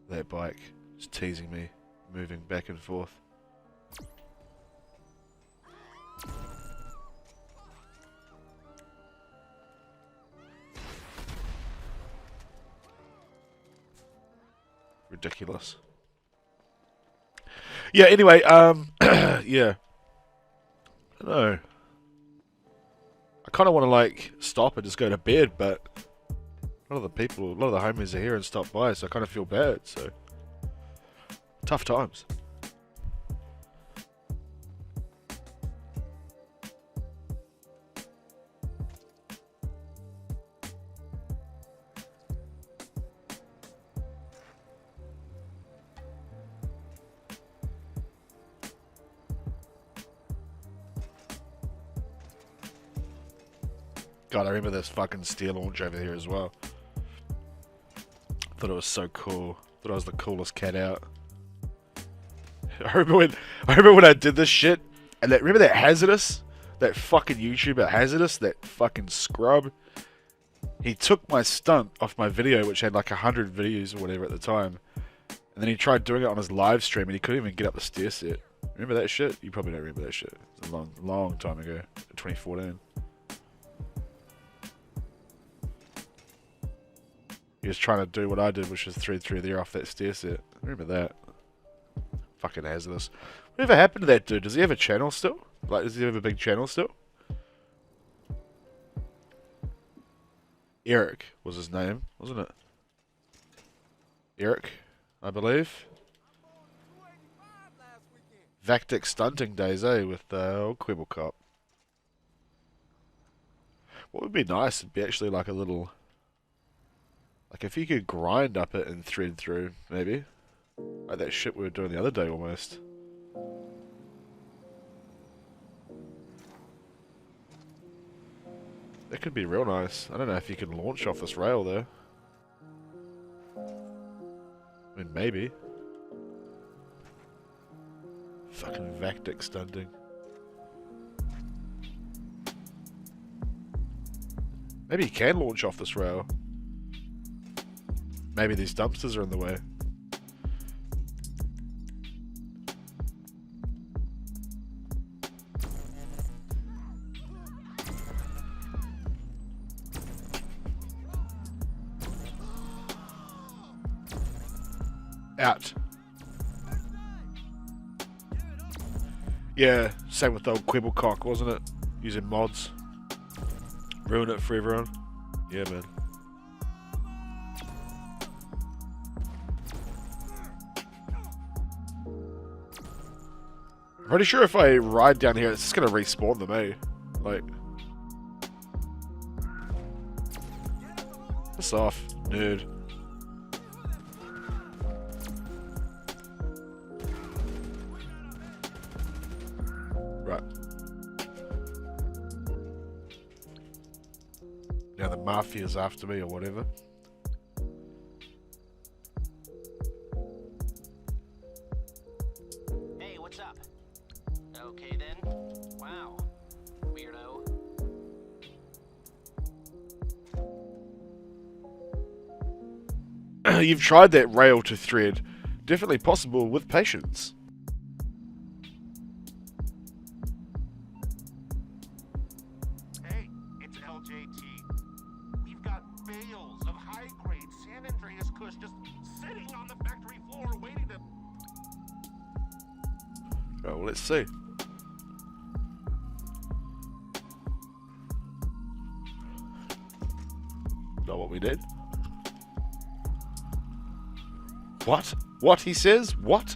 That bike is teasing me, moving back and forth. Ridiculous. Yeah, anyway, yeah. I don't know. I kind of want to, like, stop and just go to bed, but a lot of the homies are here and stop by, so I kind of feel bad, so. Tough times. God, I remember this fucking steer launch over here as well. Thought it was so cool. Thought I was the coolest cat out. I remember when I did this shit, and remember that Hazardous? That fucking YouTuber Hazardous? That fucking scrub? He took my stunt off my video, which had like 100 videos or whatever at the time. And then he tried doing it on his live stream, and he couldn't even get up the stair set. Remember that shit? You probably don't remember that shit. It was a long, long time ago. 2014. He was trying to do what I did, which was thread through there off that stair set. Remember that? Fucking Hazardous. Whatever happened to that dude? Does he have a channel still? Like, does he have a big channel still? Eric was his name, wasn't it? Eric, I believe. Vactic stunting days, eh? With old Quibble Cop. What would be nice would be actually like a little. Like if you could grind up it and thread through, maybe. Like that shit we were doing the other day almost. That could be real nice. I don't know if you can launch off this rail though. I mean, maybe. Fucking Vactic stunting. Maybe you can launch off this rail. Maybe these dumpsters are in the way. Out. Yeah, same with the old Quibblecock, wasn't it? Using mods. Ruin it for everyone. Yeah, man. I'm pretty sure if I ride down here, it's just gonna respawn them, eh? Like... Piss off, nerd. Right. Now the mafia's after me or whatever. Hey, what's up? Okay then. Wow. Weirdo. You've tried that rail to thread. Definitely possible with patience. Hey, it's LJT. We've got bales of high-grade San Andreas Kush just sitting on the factory floor waiting to... Right, well, let's see. Not what we did. What? What, he says? What?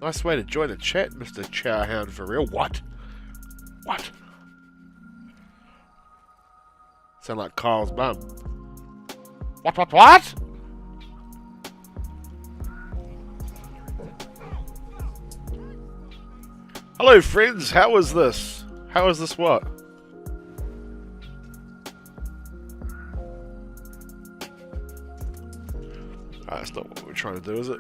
Nice way to join the chat, Mr. Chowhound, for real. What? What? Sound like Kyle's mum. What? Hello, friends. How is this? How is this what? That's not what we're trying to do, is it?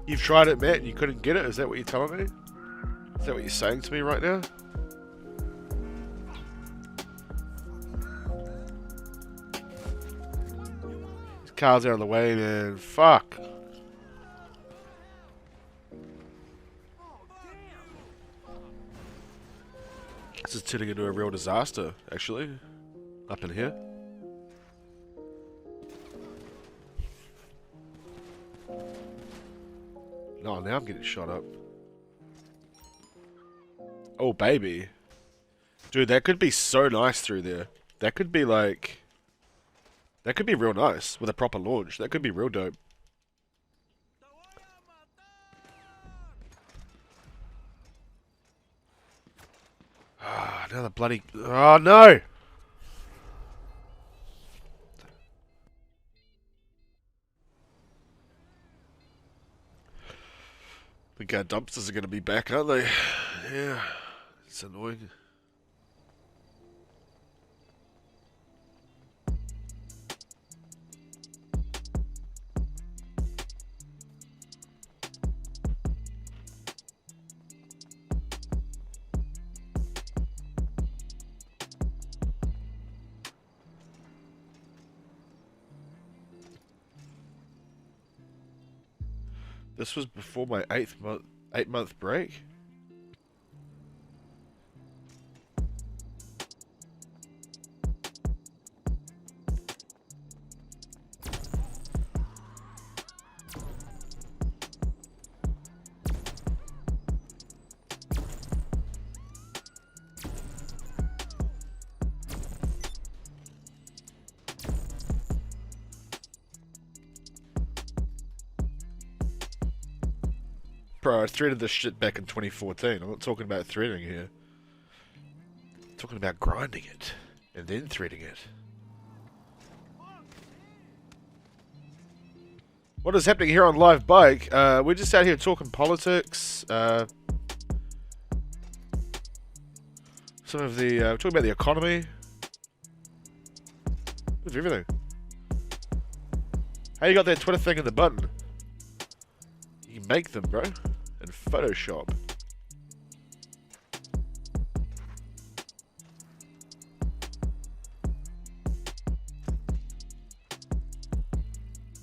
You've tried it, Matt, and you couldn't get it? Is that what you're telling me? Is that what you're saying to me right now? This car's out of the way, man. Fuck. This is turning into a real disaster, actually. Up in here. No, now I'm getting shot up. Oh, baby. Dude, that could be so nice through there. That could be like... That could be real nice with a proper launch. That could be real dope. Ah, now the bloody... Oh, no! I think our dumpsters are going to be back, aren't they? Yeah, it's annoying. This was before my 8-month break. Bro, I threaded this shit back in 2014. I'm not talking about threading here. I'm talking about grinding it. And then threading it. What is happening here on Live Bike? We're just out here talking politics. Some of the... we're talking about the economy. Of everything. How you got that Twitter thing in the button? You can make them, bro. In Photoshop.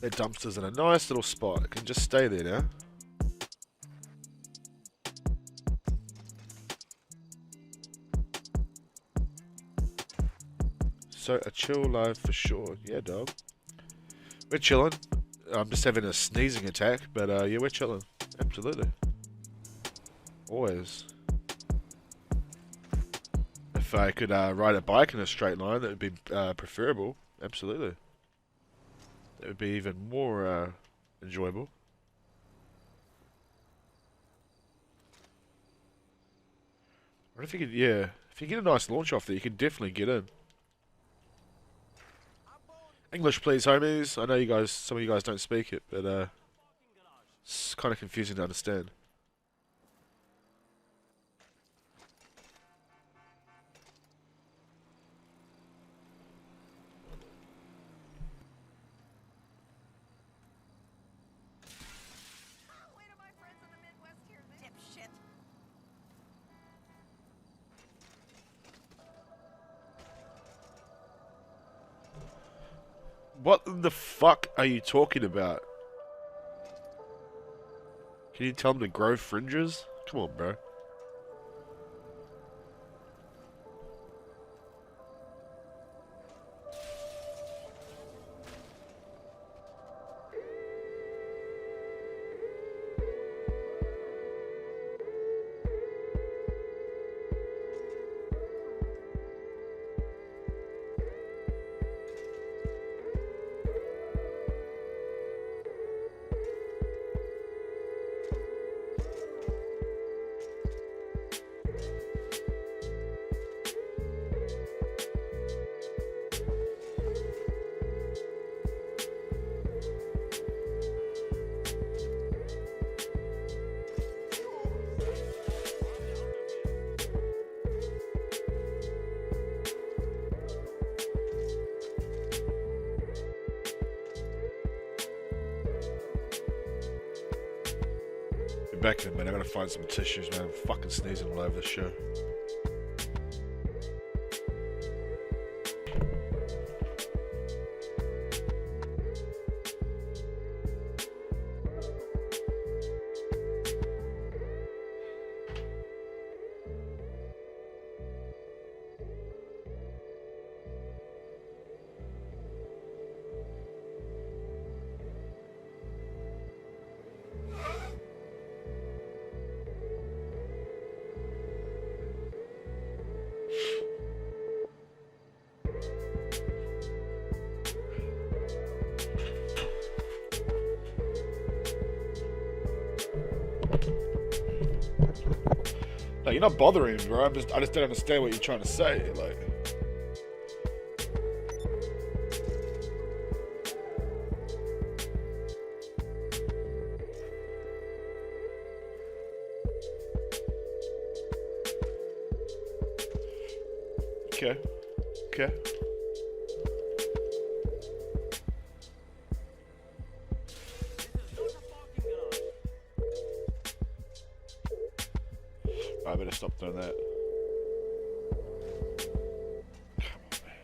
That dumpster's in a nice little spot. It can just stay there now. So a chill live for sure. Yeah, dog. We're chilling. I'm just having a sneezing attack, but yeah, we're chilling. Absolutely. Always. If I could ride a bike in a straight line, that would be preferable. Absolutely. That would be even more enjoyable. What if you could, yeah, if you get a nice launch off there, you could definitely get in. English, please, homies. I know you guys, some of you guys don't speak it, but it's kind of confusing to understand. Wait till my friends in the Midwest hear this. Dipshit. What the fuck are you talking about? Can you tell them to grow fringes? Come on, bro. Be back in a minute. I gotta find some tissues, man. I'm fucking sneezing all over the show. Like, you're not bothering me, bro. I just don't understand what you're trying to say. Like, okay, okay. I better stop doing that. Come on, man.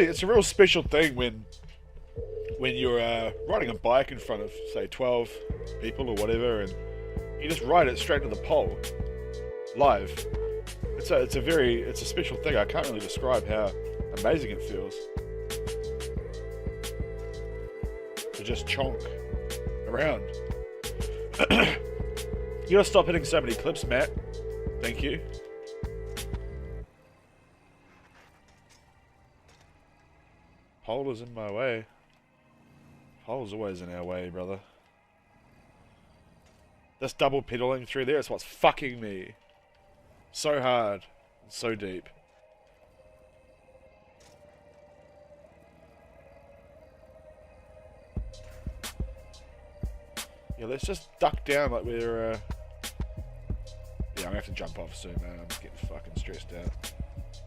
It's a real special thing when you're riding a bike in front of, say, 12 people or whatever, and you just ride it straight to the pole, live. It's a special thing. I can't really describe how amazing it feels to just chonk around. You gotta stop hitting so many clips, Matt. Thank you. Pole is in my way. Pole's always in our way, brother. This double pedaling through there is what's fucking me. So hard, and so deep. Yeah, let's just duck down like we're, yeah, I'm gonna have to jump off soon, man. I'm getting fucking stressed out.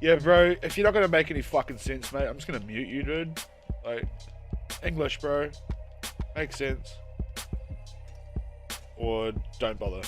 Yeah, bro, if you're not gonna make any fucking sense, mate, I'm just gonna mute you, dude. Like, English, bro. Makes sense. Or don't bother.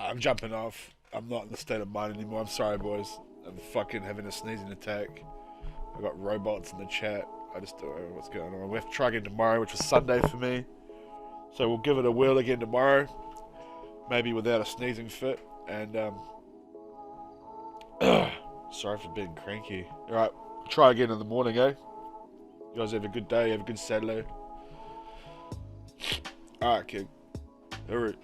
I'm jumping off. I'm not in the state of mind anymore. I'm sorry, boys. I'm fucking having a sneezing attack. I got robots in the chat. I just don't know what's going on. We have to try again tomorrow, which was Sunday for me. So we'll give it a whirl again tomorrow. Maybe without a sneezing fit. And, sorry for being cranky. Alright, we'll try again in the morning, eh? You guys have a good day. Have a good Saturday. Alright, kid. Alright.